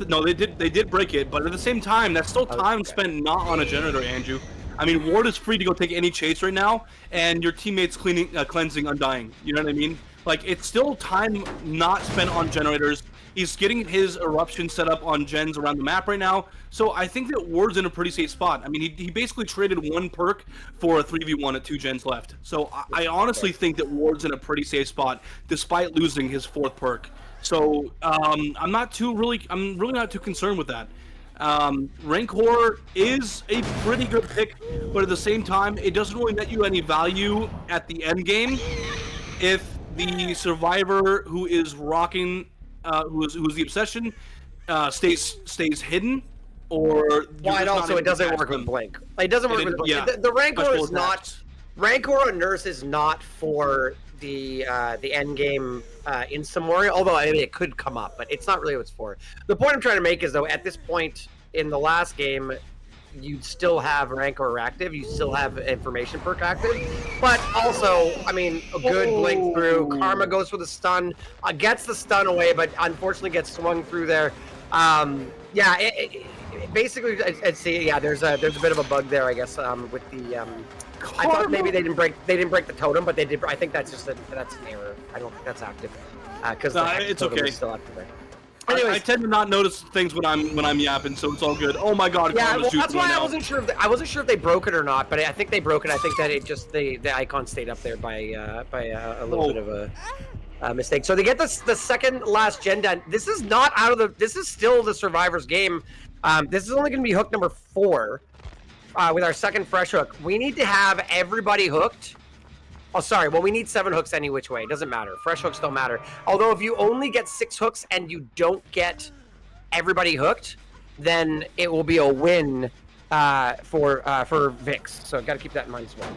S2: No, they did break it, but at the same time, that's still time spent not on a generator, Andrew. I mean, Ward is free to go take any chase right now, and your teammate's cleansing Undying. You know what I mean? Like, it's still time not spent on generators. He's getting his eruption set up on gens around the map right now, so I think that Ward's in a pretty safe spot. I mean, he basically traded 1 perk for a 3v1 at 2 gens left. So I honestly think that Ward's in a pretty safe spot, despite losing his 4th perk. So I'm really not too concerned with that. Rancor is a pretty good pick, but at the same time, it doesn't really net you any value at the end game if the survivor who is rocking, who's the obsession, stays hidden, or
S1: and also it doesn't work with blink. It doesn't work with blink. Yeah, the Rancor is not. Rancor and Nurse is not for the end game Instamori, although I mean it could come up, but it's not really what it's for. The point I'm trying to make is, though, at this point in the last game, you'd still have Rancor active, you still have information perk active, but also, I mean, a good blink through. Karma goes for the stun, gets the stun away, but unfortunately gets swung through there. Yeah, basically, there's a bit of a bug there, I guess, with the. I thought maybe they didn't break the totem, but they did. I think that's just that's an error. I don't think that's active because
S2: it's okay.
S1: Is still active there.
S2: Anyways, I tend to not notice things when I'm yapping, so it's all good. Oh my God!
S1: Yeah, well, that's why I wasn't sure if they broke it or not, but I think they broke it. I think that it just the icon stayed up there by a little bit of a. mistake. So they get the second last gen done. This is not out of the. This is still the survivor's game. This is only going to be hook number 4 with our second fresh hook. We need to have everybody hooked. Oh, sorry. Well, we need 7 hooks any which way. It doesn't matter. Fresh hooks don't matter. Although if you only get 6 hooks and you don't get everybody hooked, then it will be a win for Vikzz. So got to keep that in mind as well.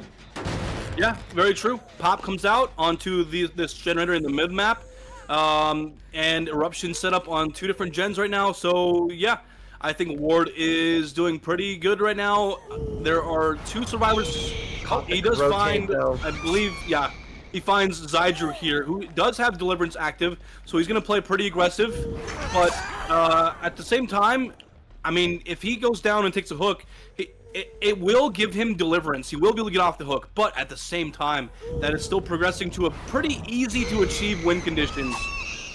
S2: Yeah, very true. Pop comes out onto this generator in the mid map, and Eruption set up on 2 different gens right now. So yeah, I think Ward is doing pretty good right now. There are 2 survivors. He does find, I believe, yeah, he finds ZyDrew here, who does have Deliverance active, so he's going to play pretty aggressive. But at the same time, I mean, if he goes down and takes a hook, it will give him Deliverance. He will be able to get off the hook, but at the same time, that is still progressing to a pretty easy to achieve win conditions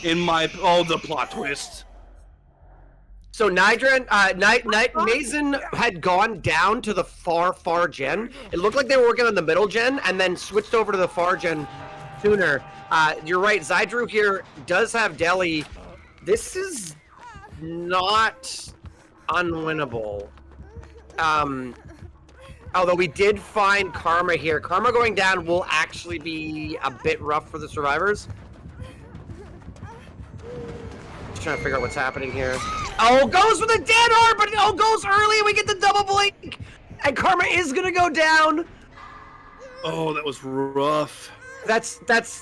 S2: in my... Oh, the plot twist.
S1: So Mason had gone down to the far gen. It looked like they were working on the middle gen and then switched over to the far gen sooner. You're right, ZyDrew here does have Deli. This is not unwinnable. Although we did find Karma here. Karma going down will actually be a bit rough for the survivors. Just trying to figure out what's happening here. Oh, goes for the dead hard, but goes early and we get the double blink. And Karma is gonna go down.
S2: Oh, that was rough.
S1: That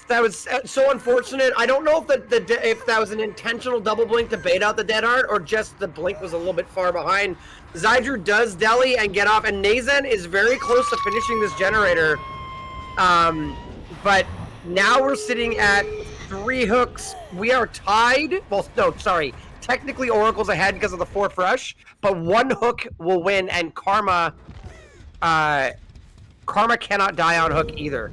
S1: was so unfortunate. I don't know if that was an intentional double blink to bait out the dead hard or just the blink was a little bit far behind. ZyDrew does deli and get off, and Nazen is very close to finishing this generator. But now we're sitting at 3 hooks. We are tied. Well, no, sorry. Technically, Oracle's ahead because of the 4 fresh, but 1 hook will win, and Karma cannot die on hook either.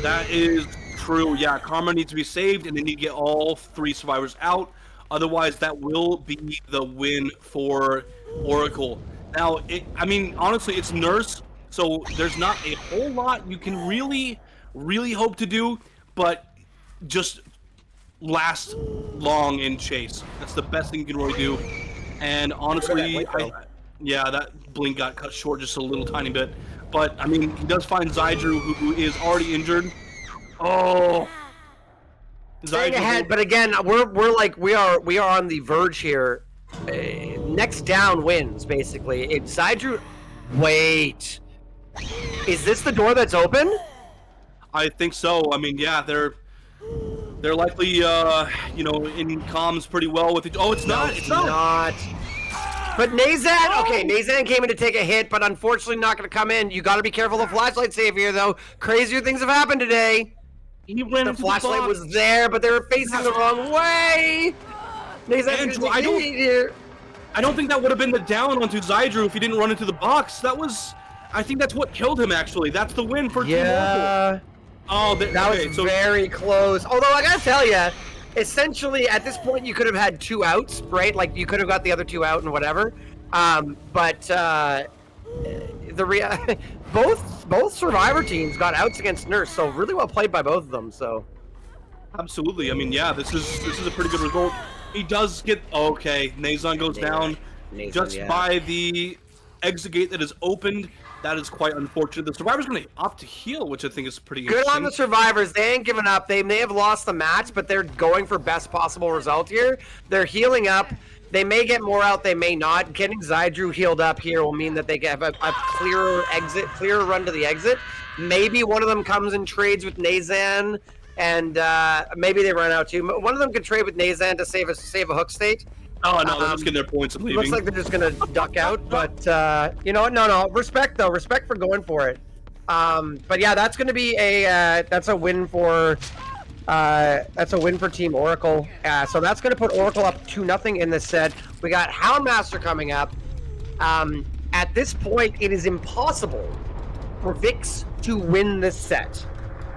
S2: That is true. Yeah, Karma needs to be saved, and they need to get all 3 survivors out. Otherwise, that will be the win for Oracle. Now, I mean, honestly, it's Nurse, so there's not a whole lot you can really hope to do, but just last long in chase. That's the best thing you can really do. And honestly, yeah, that blink got cut short just a little tiny bit. But I mean, he does find ZyDrew, who is already injured. Oh,
S1: staying ahead, but again, we are on the verge here. Next down wins basically. It's ZyDrew. Wait, is this the door that's open?
S2: I think so. I mean, yeah, they're likely, you know, in comms pretty well with it. Oh, it's not. It's not.
S1: But Nazen, okay, Nazen came in to take a hit, but unfortunately not going to come in. You got to be careful of the flashlight save here, though. Crazier things have happened today. The flashlight was there, but they were facing the wrong way.
S2: Andrew, I don't think that would have been the down onto ZyDrew if he didn't run into the box. I think that's what killed him, actually. That's the win for Team Oracle. Oh,
S1: that was very close. Although I got to tell you, essentially, at this point, you could have had 2 outs, right? Like, you could have got the other 2 out and whatever. Both Survivor teams got outs against Nurse, so really well played by both of them. So,
S2: absolutely. I mean, yeah, this is a pretty good result. He does get Nazen goes down by the exit gate that is opened. That is quite unfortunate. The Survivor's going to opt to heal, which I think is pretty
S1: good on the Survivors. They ain't giving up. They may have lost the match, but they're going for best possible result here. They're healing up. They may get more out. They may not. Getting ZyDrew healed up here will mean that they have a clearer run to the exit. Maybe one of them comes and trades with Nazen, and maybe they run out too. One of them could trade with Nazen to save a hook state.
S2: Oh, no, they're just getting their points and leaving.
S1: Looks like they're just going to duck out, but, you know what? No. Respect, though. Respect for going for it. But, yeah, that's going to be that's a win for Team Oracle. So that's going to put Oracle up 2-0 in this set. We got Houndmaster coming up. At this point, it is impossible for Vikzz to win this set.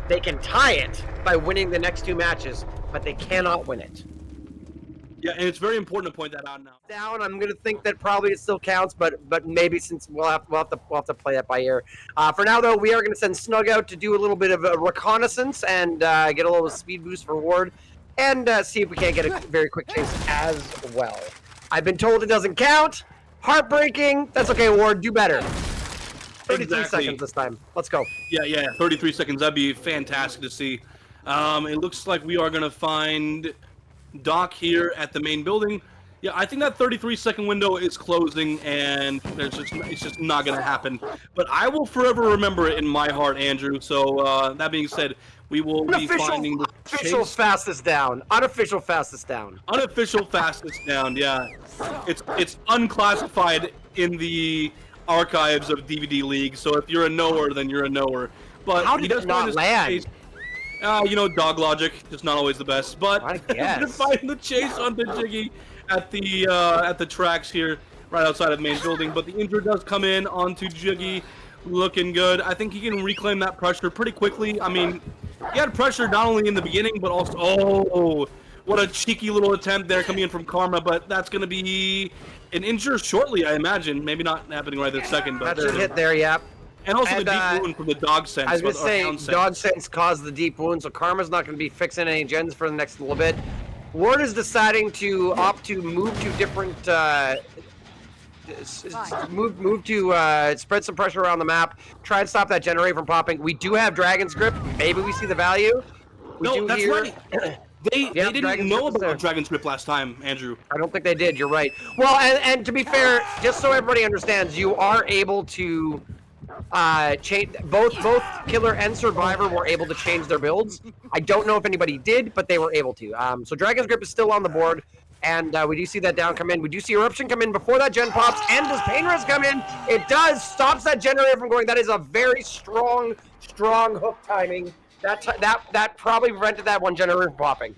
S1: They can tie it by winning the next 2 matches, but they cannot win it.
S2: Yeah, and it's very important to point that out now.
S1: Down, I'm gonna think that probably it still counts, but maybe since we'll have to play that by ear. For now though, we are gonna send Snug out to do a little bit of a reconnaissance and get a little speed boost for Ward, and see if we can't get a very quick chase as well. I've been told it doesn't count. Heartbreaking. That's okay, Ward. Do better. 33 seconds this time. Let's go.
S2: Yeah, 33 seconds. That'd be fantastic to see. It looks like we are gonna find Doc here at the main building. Yeah, I think that 33-second window is closing, and it's just not going to happen. But I will forever remember it in my heart, Andrew. So that being said, we will be finding the
S1: unofficial fastest down. Unofficial fastest down.
S2: Unofficial fastest down. Yeah, it's unclassified in the archives of DBDLeague. So if you're a knower, then you're a knower. But
S1: how did it not land?
S2: You know, dog logic, just not always the best. But
S1: I guess.
S2: to find the chase onto Jiggy at the tracks here, right outside of the main building. But the injury does come in onto Jiggy, looking good. I think he can reclaim that pressure pretty quickly. I mean, he had pressure not only in the beginning, but also, oh, what a cheeky little attempt there coming in from Karma. But that's going to be an injure shortly, I imagine. Maybe not happening right this second, but
S1: that should hit there, yeah.
S2: And also the deep wound from the dog sense.
S1: I was going to say, dog sense caused the deep wound, so Karma's not going to be fixing any gens for the next little bit. Ward is deciding to opt to move to different, move to spread some pressure around the map, try and stop that generator from popping. We do have Dragon's Grip. Maybe we see the value.
S2: That's right. They didn't know about Dragon's Grip last time, Andrew.
S1: I don't think they did. You're right. Well, and to be fair, just so everybody understands, you are able to change. Both Killer and Survivor were able to change their builds. I don't know if anybody did, but they were able to. So Dragon's Grip is still on the board, and we do see that down come in. We do see Eruption come in before that gen pops, and does Pain Res come in? It does. Stops that generator from going. That is a very strong hook timing. That probably prevented that one generator from popping.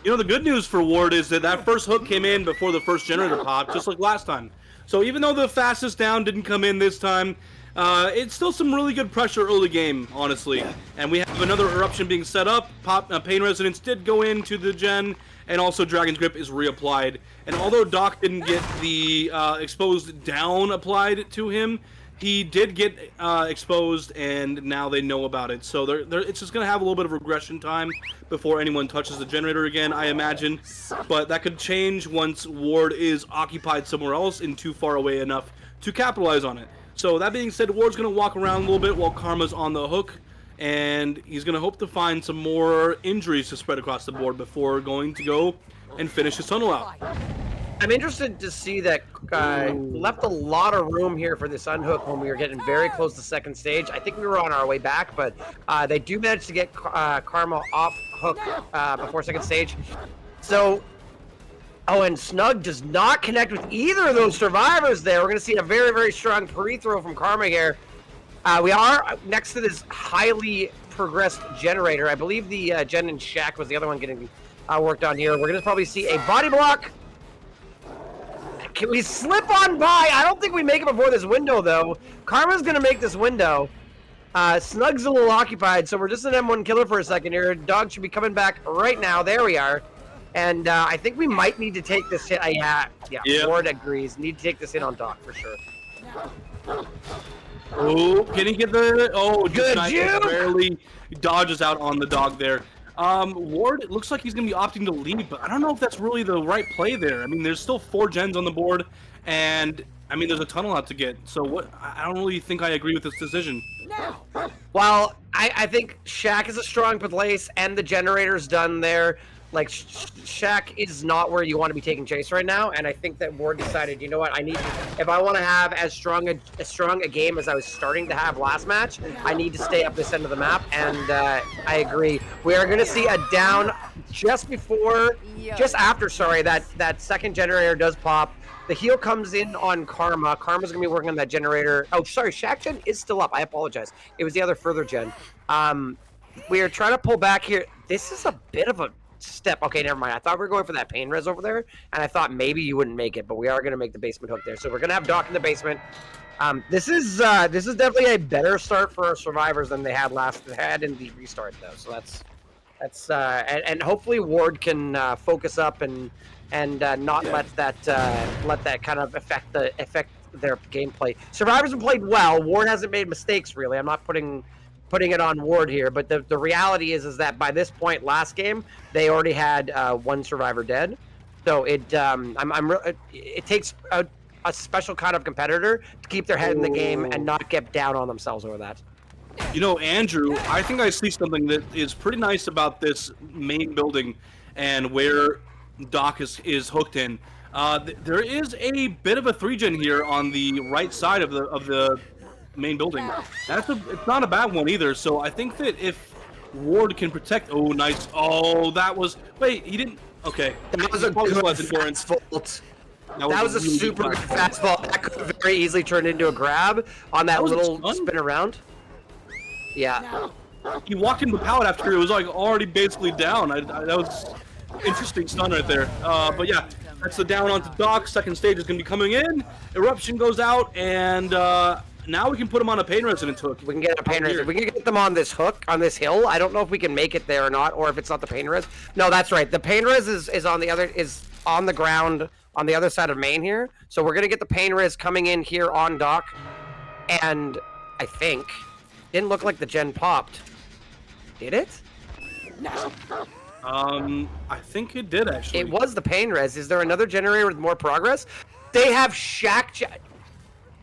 S2: You know, the good news for Ward is that first hook came in before the first generator popped, just like last time. So even though the fastest down didn't come in this time, it's still some really good pressure early game, honestly. And we have another Eruption being set up. Pain Resonance did go into the gen, and also Dragon's Grip is reapplied. And although Doc didn't get the exposed down applied to him, he did get exposed, and now they know about it. So it's just going to have a little bit of regression time before anyone touches the generator again, I imagine. But that could change once Ward is occupied somewhere else and too far away enough to capitalize on it. So that being said, Ward's going to walk around a little bit while Karma's on the hook, and he's going to hope to find some more injuries to spread across the board before going to go and finish his tunnel out.
S1: I'm interested to see that left a lot of room here for this unhook when we were getting very close to second stage. I think we were on our way back, but they do manage to get Karma off hook before second stage. So, oh, and Snug does not connect with either of those survivors there. We're going to see a very, very strong pre-throw from Karma here. We are next to this highly progressed generator. I believe the Gen and Shaq was the other one getting worked on here. We're going to probably see a body block. Can we slip on by? I don't think we make it before this window, though. Karma's going to make this window. Snug's a little occupied, so we're just an M1 killer for a second here. Dog should be coming back right now. There we are. And I think we might need to take this hit. Yeah, Ward agrees. Need to take this hit on Doc for sure.
S2: Oh, can he get the... Oh,
S1: good
S2: juke! Barely dodges out on the dog there. Ward, it looks like he's going to be opting to lead, but I don't know if that's really the right play there. I mean, there's still 4 gens on the board, and, I mean, there's a tunnel out to get. So what? I don't really think I agree with this decision.
S1: Well, I think Shaq is a strong place, and the generator's done there. Like, Shaq is not where you want to be taking chase right now, and I think that Ward decided, you know what, if I want to have as strong a game as I was starting to have last match, I need to stay up this end of the map, and I agree. We are going to see a down just after, that second generator does pop. The heal comes in on Karma. Karma's going to be working on that generator. Oh, sorry, Shaq gen is still up. I apologize. It was the other further gen. We are trying to pull back here. This is a bit of a step. Okay, never mind. I thought we were going for that pain res over there, and I thought maybe you wouldn't make it, but we are going to make the basement hook there. So we're going to have Doc in the basement. This is definitely a better start for our survivors than they had in the restart, though. So That's and hopefully Ward can focus up and not let that kind of affect their gameplay. Survivors have played well. Ward hasn't made mistakes really. I'm not putting it on Ward here, but the reality is that by this point last game they already had one survivor dead. So it it takes a special kind of competitor to keep their head in the game and not get down on themselves over that.
S2: You know, Andrew, I think I see something that is pretty nice about this main building and where Doc is hooked in. There is a bit of a 3-gen here on the right side of the main building. It's not a bad one either. So I think that if Ward can protect, oh nice, oh that was wait he didn't okay.
S1: That was a good fast vault. That was a really super good fast vault. That could have very easily turned into a grab on that little spin around. Yeah.
S2: He walked into the pallet after it was like already basically down. That was interesting stun right there. But yeah, that's the down onto Doc. Second stage is going to be coming in. Eruption goes out, and now we can put him on a pain resonance hook.
S1: We can get a pain resonance. We can get them on this hook, on this hill. I don't know if we can make it there or not, or if it's not the pain res. No, that's right. The pain res is on the ground on the other side of main here. So we're going to get the pain res coming in here on Doc, and I think. Didn't look like the gen popped. Did it? No.
S2: I think it did actually.
S1: It was the pain res. Is there another generator with more progress? They have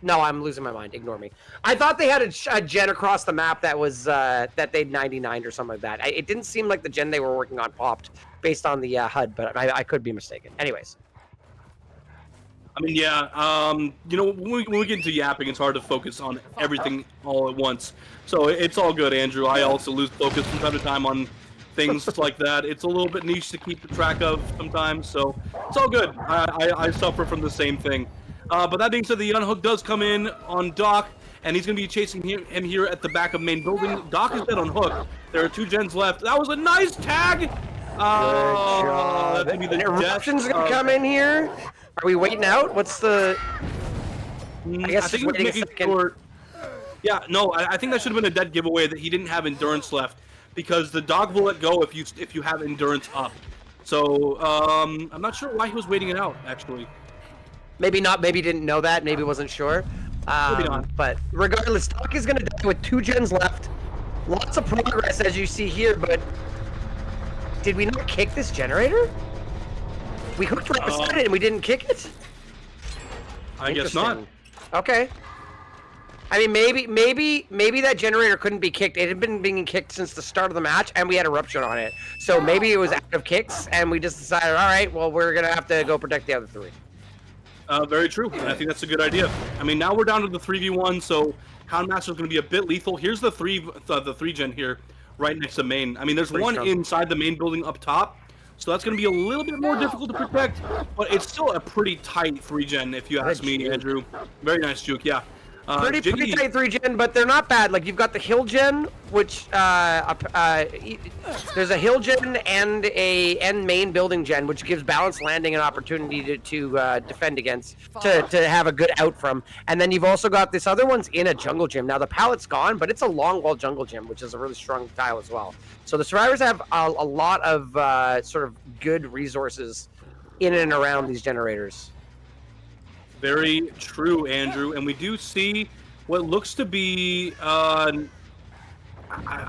S1: No, I'm losing my mind. Ignore me. I thought they had a gen across the map that was that they'd 99 or something like that. It didn't seem like the gen they were working on popped based on the HUD, but I could be mistaken. Anyways.
S2: I mean, yeah, you know, when we get into yapping, it's hard to focus on everything all at once. So it's all good, Andrew. I also lose focus from time to time on things like that. It's a little bit niche to keep track of sometimes, so it's all good. I suffer from the same thing. But that being said, the unhook does come in on Doc, and he's going to be chasing him here at the back of main building. Doc is dead on hook. There are 2 gens left. That was a nice tag!
S1: Good job. Eruption's going to come in here. Are we waiting out? What's the... I guess
S2: think we're making sure... Yeah, no, I think that should have been a dead giveaway that he didn't have endurance left, because the dog will let go if you have endurance up. So, I'm not sure why he was waiting it out, actually.
S1: Maybe not, maybe he didn't know that, maybe wasn't sure.
S2: Maybe not.
S1: But regardless, Doc is going to die with 2 gens left. Lots of progress, as you see here, but... Did we not kick this generator? We hooked right beside it and we didn't kick it?
S2: I guess not.
S1: Okay. I mean, maybe that generator couldn't be kicked. It had been being kicked since the start of the match, and we had eruption on it. So maybe it was out of kicks, and we just decided, all right, well, we're going to have to go protect the other 3.
S2: Very true. And I think that's a good idea. I mean, now we're down to the 3v1, so Houndmaster is going to be a bit lethal. Here's the 3-gen here, right next to main. I mean, there's one inside the main building up top. So that's going to be a little bit more difficult to protect, but it's still a pretty tight 3-gen, if you ask me, Andrew. Very nice juke, yeah.
S1: Pretty tight 3-gen, but they're not bad. Like, you've got the hill gen, which there's a hill gen and a main building gen, which gives balanced landing an opportunity to defend against, to have a good out from. And then you've also got this other one's in a jungle gym. Now the pallet's gone, but it's a long wall jungle gym, which is a really strong tile as well. So the survivors have a lot of sort of good resources in and around these generators.
S2: Very true, Andrew. And we do see what looks to be, I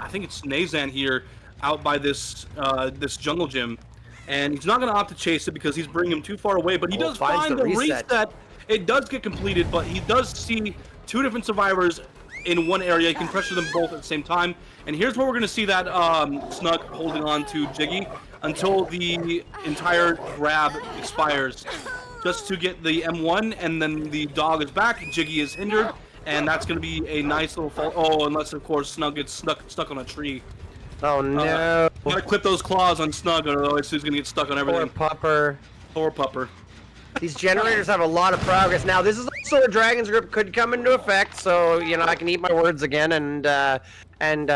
S2: think it's Nazan here, out by this this jungle gym. And he's not going to opt to chase it because he's bringing him too far away. But he does find the reset. It does get completed, but he does see 2 different survivors in one area. He can pressure them both at the same time. And here's where we're going to see that Snug holding on to Jiggy until the entire grab expires. Just to get the M1, and then the dog is back, Jiggy is hindered, and that's going to be a nice little fall. Oh, unless, of course, Snug gets stuck on a tree.
S1: Oh, no.
S2: Gotta clip those claws on Snug, or otherwise he's going to get stuck on everything.
S1: Poor pupper.
S2: Poor pupper.
S1: These generators have a lot of progress. Now, this is also a Dragon's Grip could come into effect, so, you know, I can eat my words again and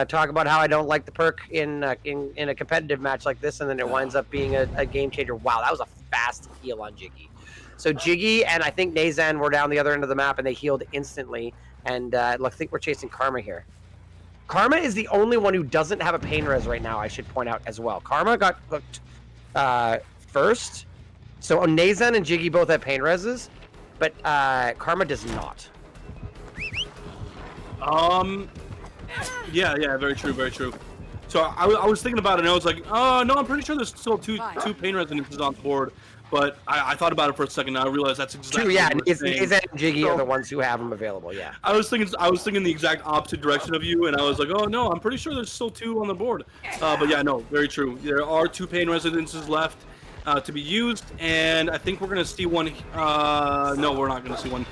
S1: talk about how I don't like the perk in a competitive match like this, and then it winds up being a game changer. Wow, that was a fast heal on Jiggy. So Jiggy and I think Nazan were down the other end of the map, and they healed instantly. And I think we're chasing Karma here. Karma is the only one who doesn't have a pain res right now, I should point out as well. Karma got hooked first. So Nazan and Jiggy both have pain reses, but Karma does not.
S2: Yeah, very true, very true. So I was thinking about it, and I was like, oh, no, I'm pretty sure there's still two pain resonances on board. But I thought about it for a second, and I realized that's exactly
S1: true, yeah,
S2: what
S1: Nazan and Jiggy are the ones who have them available, yeah.
S2: I was thinking the exact opposite direction of you, and I was like, oh, no, I'm pretty sure there's still 2 on the board. But yeah, no, very true. There are 2 pain residences left to be used, and I think we're going to see one. No, we're not going to see one.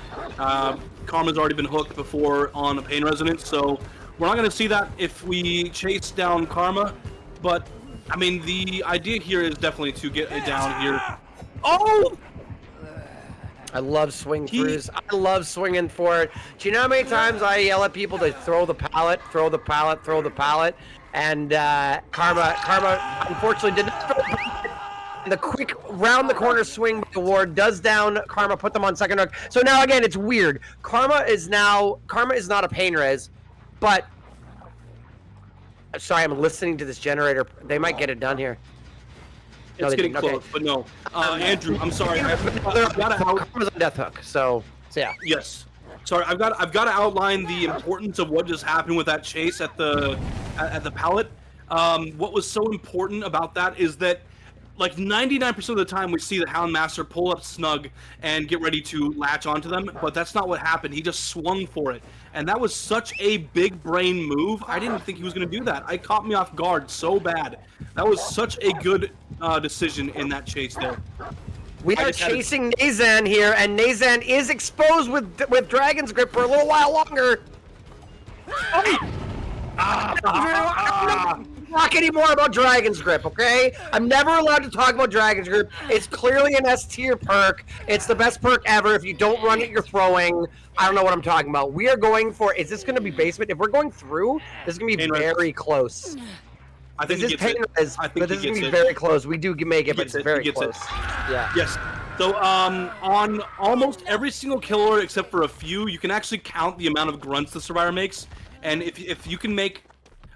S2: Karma's already been hooked before on a pain resonance, so we're not going to see that if we chase down Karma. But, I mean, the idea here is definitely to get it down here. Oh!
S1: I love swing throughs. I love swinging for it. Do you know how many times I yell at people to throw the pallet, throw the pallet, throw the pallet? And Karma unfortunately did not throw the pallet. The quick round the corner swing by Ward does down Karma, put them on second hook. So now again, it's weird. Karma is not a pain res, but sorry, I'm listening to this generator. They might get it done here.
S2: It's getting close, but no. Andrew, I'm sorry.
S1: Karma's on death hook, so yeah.
S2: Yes. Sorry, I've got to outline the importance of what just happened with that chase at the pallet. What was so important about that is that, like 99% of the time, we see the Houndmaster pull up snug and get ready to latch onto them, but that's not what happened. He just swung for it, and that was such a big brain move. I didn't think he was going to do that. It caught me off guard so bad. That was such a good decision in that chase there.
S1: We are chasing Nazan here, and Nazan is exposed with Dragon's Grip for a little while longer. Talk anymore about Dragon's Grip, okay? I'm never allowed to talk about Dragon's Grip. It's clearly an S tier perk. It's the best perk ever. If you don't run it, you're throwing. I don't know what I'm talking about. We are going for. Is this going to be basement? If we're going through, this is going to be very close.
S2: I think
S1: this is pain res, but this is going to be very close. We do make it, but it's very close. Yeah.
S2: Yes. So on almost every single killer except for a few, you can actually count the amount of grunts the survivor makes, and if you can make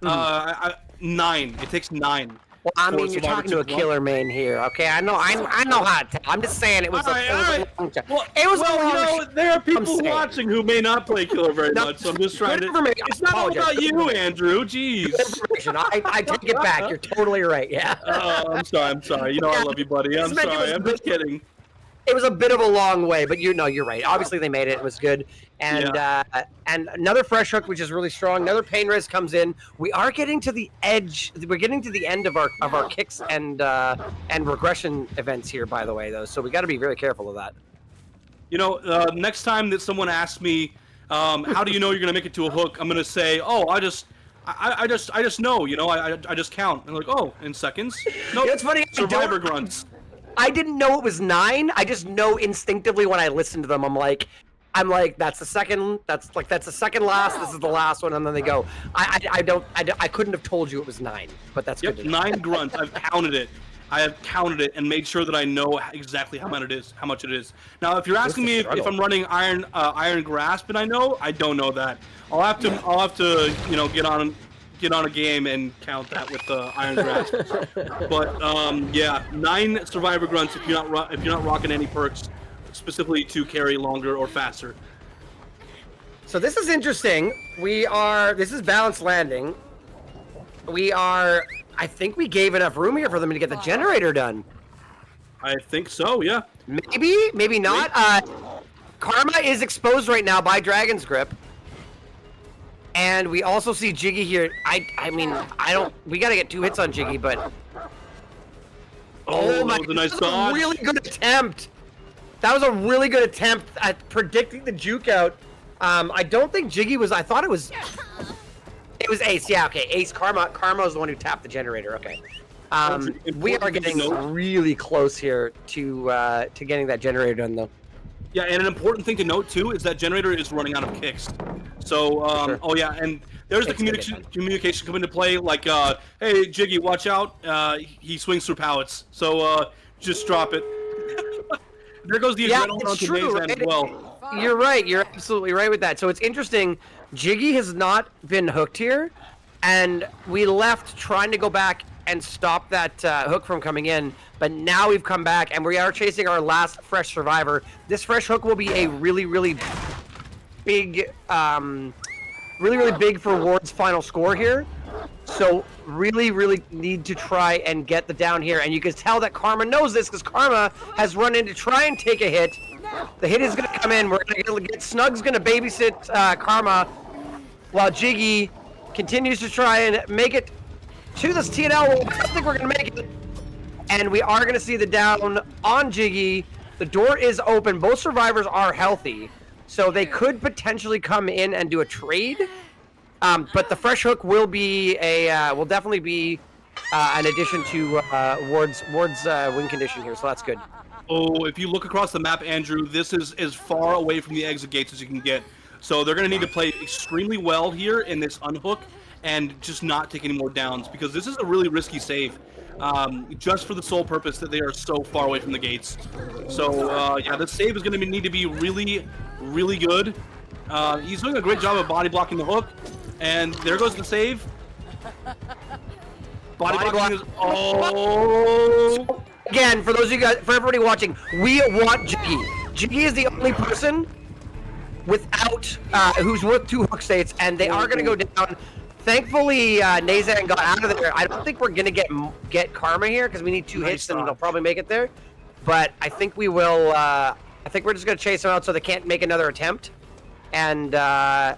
S2: 9, it takes 9.
S1: Well, I mean, you're talking to a killer main here, okay? I know how to tell. I'm just saying it was a long time.
S2: Well, you know, there are people watching who may not play killer very much, so I'm just trying to... It's not all about you, Andrew. Jeez.
S1: I take it back. You're totally right, yeah.
S2: I'm sorry. You know I love you, buddy. I'm sorry. I'm just kidding.
S1: It was a bit of a long way, but you're right. Obviously, they made it. It was good. And and another fresh hook, which is really strong. Another pain res comes in. We are getting to the edge. We're getting to the end of our kicks and regression events here, by the way, though. So we got to be very careful of that.
S2: You know, next time that someone asks me, how do you know you're gonna make it to a hook? I'm gonna say, oh, I just know. You know, I just count. And like, oh, in seconds. No,
S1: it's funny.
S2: Survivor grunts.
S1: I didn't know it was 9. I just know instinctively when I listen to them. I'm like, that's the second. That's the second last. This is the last one, and then they go. I couldn't have told you it was 9, but that's good.
S2: 9 grunts. I've counted it. I have counted it and made sure that I know exactly how much it is. Now, if you're asking me if I'm running iron grasp, and I don't know that. I'll have to get on a game and count that with the iron grasp. But yeah, 9 survivor grunts if you're not rocking any perks specifically to carry longer or faster.
S1: So this is interesting. This is balanced landing. I think we gave enough room here for them to get the generator done.
S2: I think so, yeah.
S1: Maybe not. Karma is exposed right now by Dragon's Grip. And we also see Jiggy here. We gotta get 2 hits on Jiggy, but
S2: oh my, that was a nice dodge.
S1: Really good attempt. That was a really good attempt at predicting the juke out. I don't think Jiggy was. I thought it was Ace. Yeah, okay. Ace. Karma is the one who tapped the generator. Okay. We are getting really close here to getting that generator done, though.
S2: Yeah, and an important thing to note too is that generator is running out of kicks. So,
S1: sure.
S2: Oh yeah, and there's the communication come into play. Like, hey, Jiggy, watch out! He swings through pallets, so just drop it. There goes the adrenaline onto Nazan as well.
S1: You're right. You're absolutely right with that. So it's interesting. Jiggy has not been hooked here, and we left trying to go back and stop that hook from coming in, but now we've come back and we are chasing our last fresh survivor. This fresh hook will be a really big, really big for Ward's final score here. So really need to try and get the down here, and you can tell that Karma knows this because Karma has run in to try and take a hit. The hit is going to come in. We're going to get Snug's going to babysit Karma while Jiggy continues to try and make it to this TNL. I don't think we're going to make it. And we are going to see the down on Jiggy. The door is open. Both survivors are healthy, so they could potentially come in and do a trade. But the fresh hook will be will definitely be an addition to Ward's win condition here, so that's good.
S2: Oh, if you look across the map, Andrew, this is as far away from the exit gates as you can get. So they're going to need to play extremely well here in this unhook and just not take any more downs, because this is a really risky save, just for the sole purpose that they are so far away from the gates. So, yeah, this save is going to need to be really good. He's doing a great job of body blocking the hook, and there goes the save. Body blocking is... Oh...
S1: Again, for those of you guys, for everybody watching, we want Jiggy. Jiggy is the only person without who's worth 2 hook states, and they are going to go down. Thankfully, Nazan got out of there. I don't think we're going to get Karma here because we need 2 hits, and they'll probably make it there. But I think we will. I think we're just going to chase them out so they can't make another attempt, and we're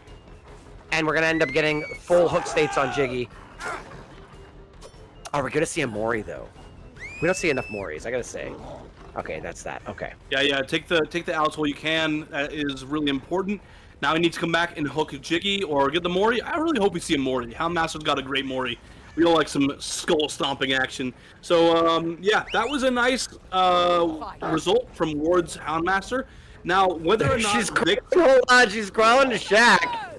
S1: going to end up getting full hook states on Jiggy. Oh, we're going to see a Mori though. We don't see enough Moris, I gotta say. Okay, that's that. Okay.
S2: Yeah. Take the outs while you can. That is really important. Now we need to come back and hook Jiggy or get the Mori. I really hope we see a Mori. Houndmaster's got a great Mori. We don't like some skull stomping action. So yeah, that was a nice result from Ward's Houndmaster. Now whether or not
S1: she's crawling to Shaq.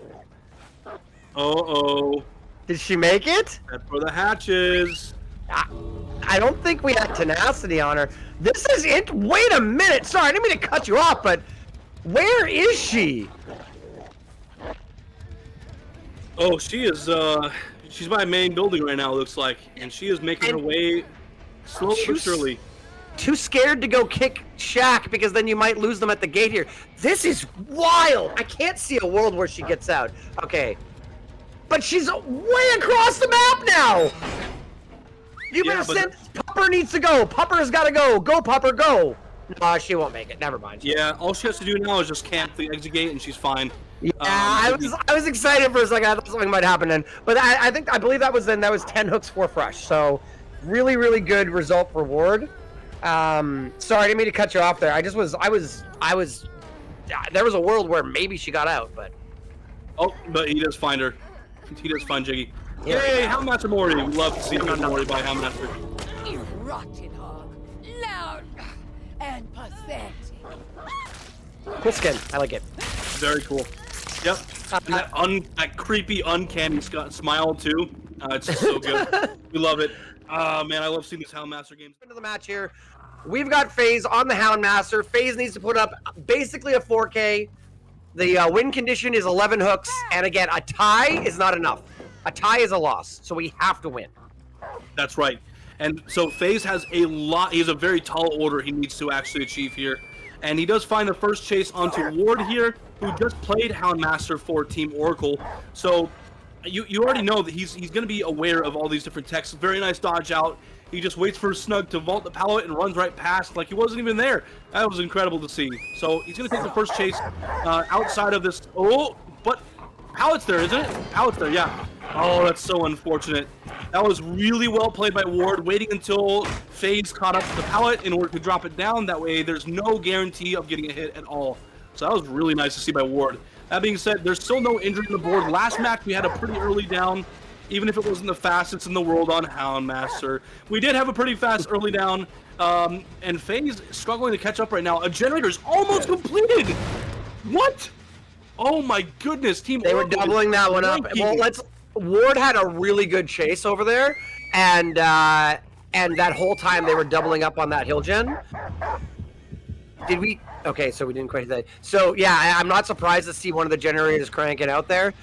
S2: Uh-oh.
S1: Did she make it?
S2: Head for the hatches.
S1: I don't think we had tenacity on her. This is it. Wait a minute. Sorry, I didn't mean to cut you off, but where is she?
S2: Oh, she is, she's by main building right now, it looks like. And she is making her way slowly but surely.
S1: Too scared to go kick Shaq because then you might lose them at the gate here. This is wild. I can't see a world where she gets out. Okay. But she's way across the map now. You better send. Pupper needs to go. Pupper's got to go. Go, Pupper, go. No, she won't make it. Never mind.
S2: Yeah, all she has to do now is just camp the exit gate, and she's fine.
S1: Yeah, I was excited for a second. I thought something might happen then, but I believe that was 10 hooks, 4 fresh. So, really good result for Ward. Sorry, I didn't mean to cut you off there. I was. There was a world where maybe she got out, but.
S2: Oh, but he does find her. He does find Jiggy.
S1: Yeah.
S2: Yay, Houndmaster Mori. We love to see Mori by Houndmaster.
S3: You rotten hog. Loud and pathetic.
S1: Cool skin. I like it.
S2: Very cool. Yep. That creepy, uncanny smile, too. It's just so good. We love it. Man, I love seeing these Houndmaster games.
S1: Into the match here. We've got FaZe on the Houndmaster. FaZe needs to put up basically a 4K. The win condition is 11 hooks. And again, a tie is not enough. A tie is a loss, so we have to win.
S2: That's right. And so FaZe has a lot. He has a very tall order he needs to actually achieve here. And he does find the first chase onto Ward here, who just played Houndmaster for Team Oracle. So you already know that he's going to be aware of all these different techs. Very nice dodge out. He just waits for Snug to vault the pallet and runs right past like he wasn't even there. That was incredible to see. So he's going to take the first chase outside of this. Oh, but pallet's there, isn't it? Pallet's there, yeah. Oh, that's so unfortunate. That was really well played by Ward, waiting until FaZe caught up to the pallet in order to drop it down. That way, there's no guarantee of getting a hit at all. So that was really nice to see by Ward. That being said, there's still no injury on the board. Last match, we had a pretty early down, even if it wasn't the fastest in the world on Houndmaster. We did have a pretty fast early down, and FaZe struggling to catch up right now. A generator's almost completed! What? Oh my goodness, Team
S1: They were
S2: Oracle
S1: doubling that one up. Well, Ward had a really good chase over there, and that whole time they were doubling up on that hill gen. Did we? Okay, so we didn't quite hit that. So yeah, I'm not surprised to see one of the generators cranking out there.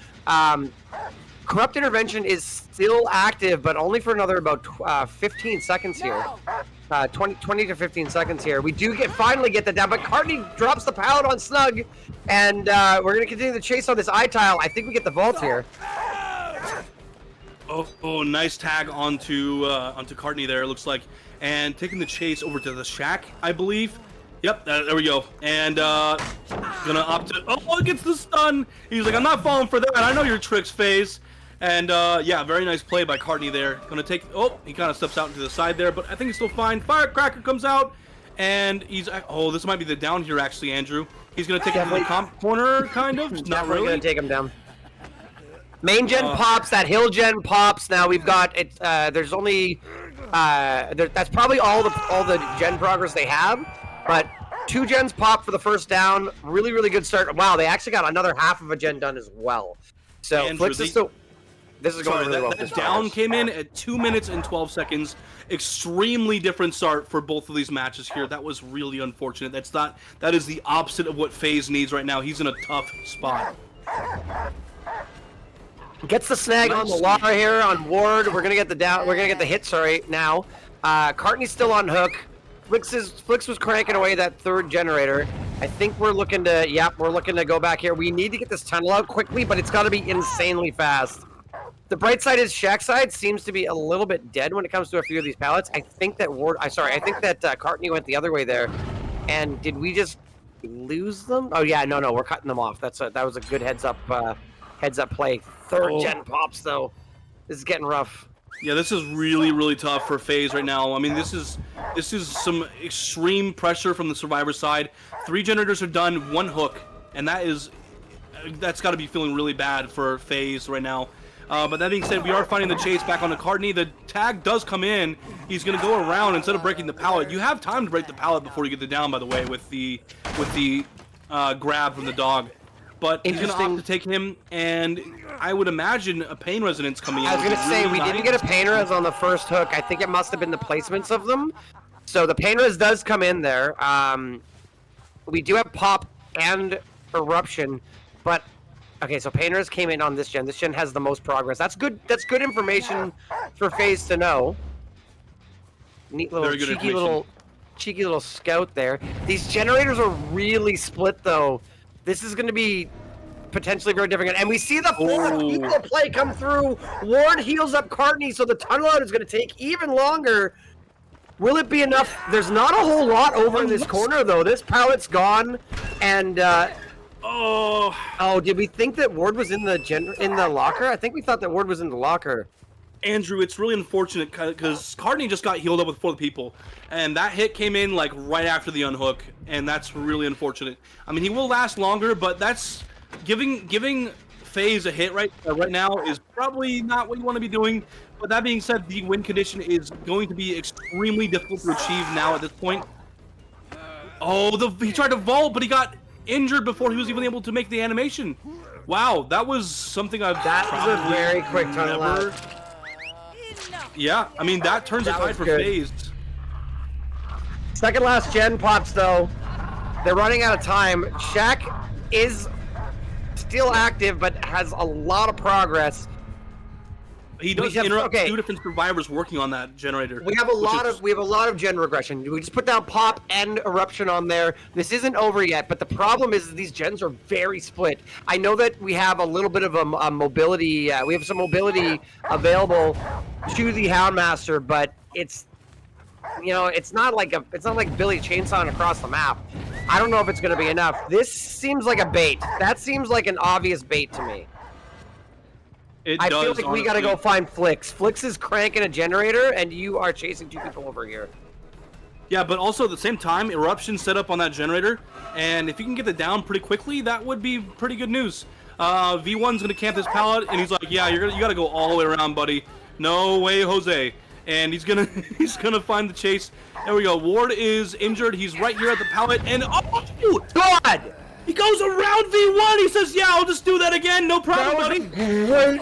S1: Corrupt Intervention is still active, but only for another about 15 seconds here. 20 to 15 seconds here. We do finally get the down, but Cartney drops the pallet on Snug, and we're going to continue the chase on this eye tile. I think we get the vault here.
S2: Oh, nice tag onto Cartney there, it looks like. And taking the chase over to the shack, I believe. Yep, there we go. And gonna opt to... Oh, it gets the stun! He's like, I'm not falling for that. I know your tricks, FaZe. And yeah, very nice play by Cartney there. Gonna take... Oh, he kind of steps out into the side there, but I think he's still fine. Firecracker comes out, and he's... Oh, this might be the down here, actually, Andrew. He's gonna take him to the comp corner, kind of. Not really.
S1: Gonna take him down. Main gen pops, that hill gen pops. Now we've got it. There's only that's probably all the gen progress they have, but 2 gens pop for the first down. Really, really good start. Wow, they actually got another half of a gen done as well. So
S2: Andrew,
S1: Vikzz is still. This is going really well.
S2: That down came in at 2 minutes and 12 seconds. Extremely different start for both of these matches here. That was really unfortunate. That is the opposite of what FaZe needs right now. He's in a tough spot.
S1: Gets the snag on the Lara here on Ward. We're gonna get the down. We're gonna get the hit. Sorry, now. Cartney's still on hook. Vikzz was cranking away that 3rd generator. I think we're looking to. Yep, we're looking to go back here. We need to get this tunnel out quickly, but it's got to be insanely fast. The bright side is Shack side seems to be a little bit dead when it comes to a few of these pallets. I think that I think that Cartney went the other way there. And did we just lose them? Oh yeah, no, we're cutting them off. That was a good heads up play. 3rd gen pops though. This is getting rough.
S2: Yeah, this is really, really tough for FaZe right now. I mean, this is some extreme pressure from the survivor side. 3 generators are done, 1 hook, and that's got to be feeling really bad for FaZe right now. But that being said, we are finding the chase back onto Cartney. The tag does come in. He's going to go around instead of breaking the pallet. You have time to break the pallet before you get the down, by the way, with the grab from the dog. But he's going to opt to take him, and I would imagine a pain resonance coming in.
S1: I was going to say, we didn't get a pain res on the first hook. I think it must have been the placements of them. So the pain res does come in there. We do have pop and eruption, but okay, so pain res came in on this gen. This gen has the most progress. That's good. That's good information for FaZe to know. Neat little cheeky little scout there. These generators are really split though. This is going to be potentially very difficult. And we see the full equal play come through. Ward heals up Cartney, so the tunnel out is going to take even longer. Will it be enough? There's not a whole lot over in this corner, though. This pallet's gone. And, did we think that Ward was in the locker? I think we thought that Ward was in the locker.
S2: Andrew, it's really unfortunate because Cartney just got healed up with 4 people, and that hit came in like right after the unhook, and that's really unfortunate. I mean, he will last longer, but that's giving FaZe a hit right now is probably not what you want to be doing. But that being said, the win condition is going to be extremely difficult to achieve now at this point. He tried to vault, but he got injured before he was even able to make the animation. Wow, that was something That
S1: was a very quick tunnel.
S2: Yeah, I mean, that turns the tide for FaZe.
S1: Second last gen pops, though. They're running out of time. Shack is still active, but has a lot of progress.
S2: He does interrupt 2 different survivors working on that generator.
S1: We have a lot of gen regression. We just put down pop and eruption on there. This isn't over yet, but the problem is these gens are very split. I know that we have a little bit of a mobility. We have some mobility available to the Houndmaster, but it's not like Billy chainsawing across the map. I don't know if it's going to be enough. This seems like a bait. That seems like an obvious bait to me. I feel like we gotta go find Flix. Flix is cranking a generator, and you are chasing 2 people over here.
S2: Yeah, but also at the same time, eruption set up on that generator, and if you can get it down pretty quickly, that would be pretty good news. V1's gonna camp this pallet, and he's like, "Yeah, you gotta go all the way around, buddy. No way, Jose." And he's gonna find the chase. There we go. Ward is injured. He's right here at the pallet, and
S1: God!
S2: He goes around V1. He says, "Yeah, I'll just do that again. No problem, buddy."
S1: Great win.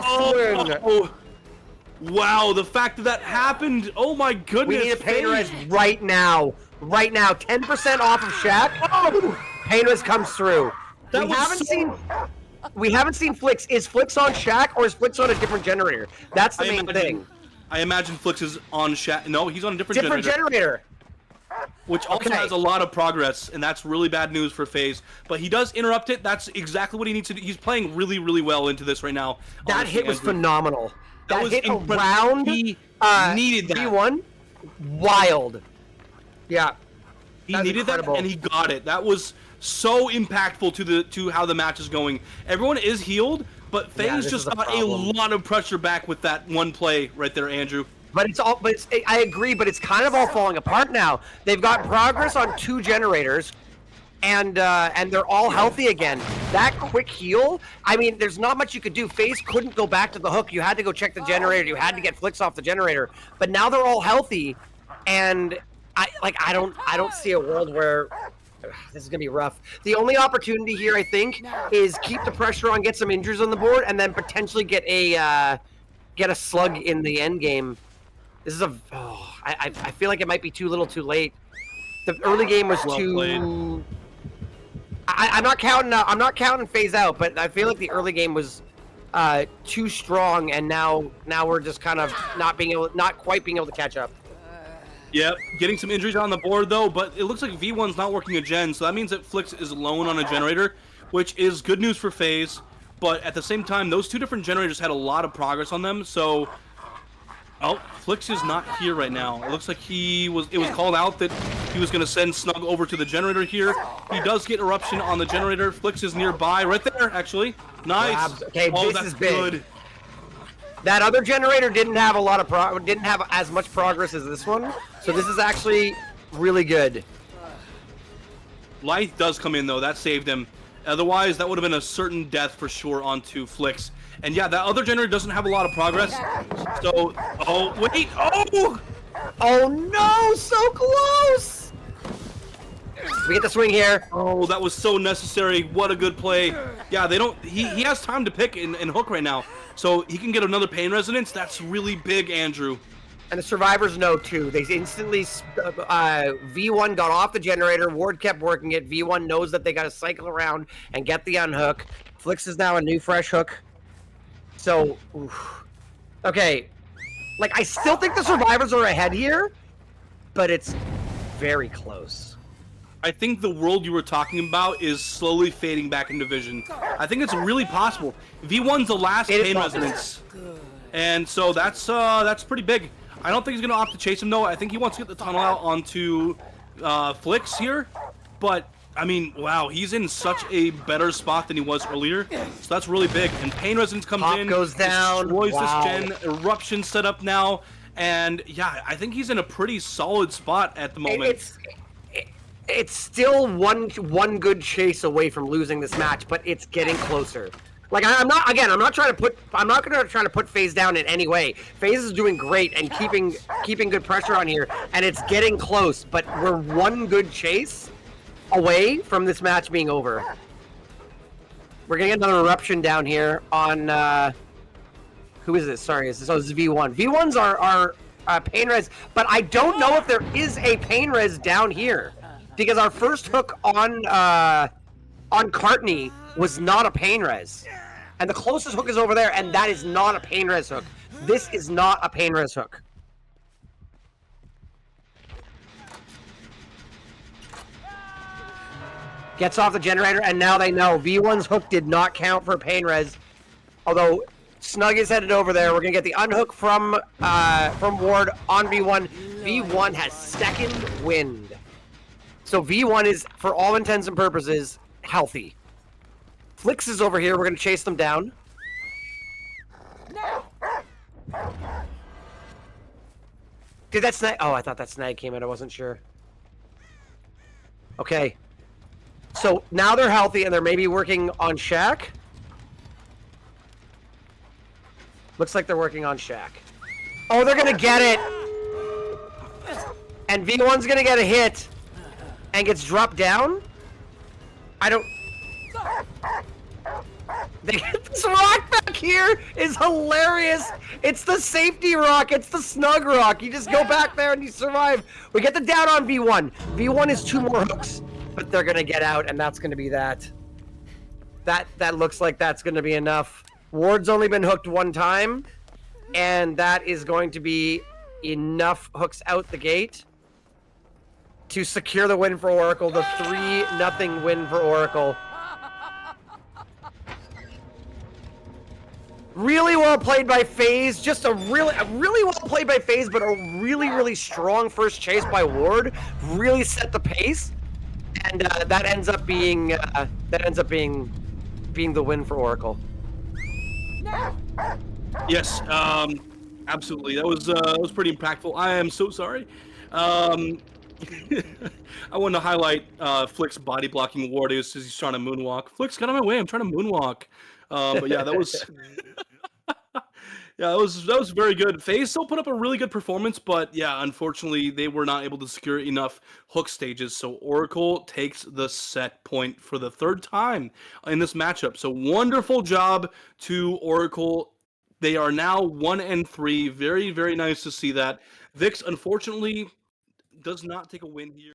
S2: Wow, the fact that happened. Oh my goodness.
S1: We need a pain res right now. Right now. 10% off of Shack. Pain res comes through. we haven't seen Flicks. Is Flicks on Shaq or is Flicks on a different generator? That's the main thing.
S2: I imagine Flicks is on Shaq. No, he's on a different
S1: generator.
S2: Which also has a lot of progress, and that's really bad news for FaZe. But he does interrupt it. That's exactly what he needs to do. He's playing really, really well into this right now.
S1: That hit was phenomenal. That
S2: was
S1: hit
S2: incredible.
S1: around
S2: He needed that.
S1: V1. Wild. Yeah.
S2: He needed that, and he got it. That was so impactful to how the match is going. Everyone is healed, but FaZe just got a lot of pressure back with that one play right there, Andrew.
S1: But I agree, but it's kind of all falling apart now. They've got progress on 2 generators, and they're all healthy again. That quick heal, I mean, there's not much you could do. FaZe couldn't go back to the hook. You had to go check the generator. You had to get Flicks off the generator. But now they're all healthy, and I don't see a world where this is gonna be rough. The only opportunity here, I think, is keep the pressure on, get some injuries on the board, and then potentially get a slug in the end game. This is I feel like it might be too little, too late. The early game was too. I'm not counting FaZe out, but I feel like the early game was too strong, and now we're just kind of not quite being able to catch up.
S2: Yep, getting some injuries on the board though, but it looks like V1's not working a gen, so that means that Flicks is alone on a generator, which is good news for FaZe. But at the same time, those 2 different generators had a lot of progress on them, so. Oh, Flicks is not here right now. It looks like it was called out that he was going to send Snug over to the generator here. He does get eruption on the generator. Flicks is nearby, right there, actually. Nice.
S1: Okay, this is big. Good. That other generator didn't have as much progress as this one, so this is actually really good.
S2: Light does come in though. That saved him. Otherwise, that would have been a certain death for sure onto Flicks. And yeah, that other generator doesn't have a lot of progress. So, oh, wait, oh!
S1: Oh no, so close! We get the swing here.
S2: Oh, that was so necessary. What a good play. Yeah, he has time to pick and hook right now. So he can get another pain resonance. That's really big, Andrew.
S1: And the survivors know too. They instantly, V1 got off the generator. Ward kept working it. V1 knows that they got to cycle around and get the unhook. Flicks is now a new fresh hook. So, okay, like I still think the survivors are ahead here, but it's very close.
S2: I think the world you were talking about is slowly fading back into vision. I think it's really possible. V1's the last pain resonance, and so that's pretty big. I don't think he's gonna opt to chase him though. I think he wants to get the tunnel out onto Flicks here, but. I mean, wow, he's in such a better spot than he was earlier, so that's really big. And Pain Resonance comes in,
S1: goes down,
S2: destroys this gen, Eruption set up now, and yeah, I think he's in a pretty solid spot at the moment.
S1: It's still one good chase away from losing this match, but it's getting closer. Like I'm not gonna try to put FaZe down in any way. FaZe is doing great and keeping good pressure on here, and it's getting close, but we're one good chase away from this match being over. We're gonna get another eruption down here on who is this? Sorry, this is V1. V1's our pain res, but I don't know if there is a pain res down here because our first hook on Cartney was not a pain res, and the closest hook is over there, and that is not a pain res hook. This is not a pain res hook. Gets off the generator, and now they know V1's hook did not count for pain res. Although Snug is headed over there, we're gonna get the unhook from Ward on V1. V1 has second wind, so V1 is, for all intents and purposes, healthy. Flicks is over here. We're gonna chase them down. Did that snag? Oh, I thought that snag came in. I wasn't sure. Okay. So now they're healthy and they're maybe working on Shaq. Looks like they're working on Shaq. Oh, they're gonna get it. And V1's gonna get a hit and gets dropped down. This rock back here is hilarious. It's the safety rock. It's the snug rock. You just go back there and you survive. We get the down on V1. V1 is 2 more hooks. But they're gonna get out, and that's gonna be that. that looks like that's going to be enough. Ward's only been hooked one time, and that is going to be enough hooks out the gate to secure the win for Oracle, the 3-0 win for Oracle. Really well played by VKZ, just a really well played by VKZ, but a really strong first chase by Ward. Really set the pace, and that ends up being the win for Oracle.
S2: Yes, absolutely. That was pretty impactful. I am so sorry. I want to highlight Flick's body blocking Ward as he's trying to moonwalk. Flick's got out of my way. I'm trying to moonwalk. But yeah, that was yeah, that was very good. VKZ still put up a really good performance, but yeah, unfortunately, they were not able to secure enough hook stages. So Oracle takes the set point for the 3rd time in this matchup. So wonderful job to Oracle. They are now 1-3. Very nice to see that. Vikzz, unfortunately, does not take a win here.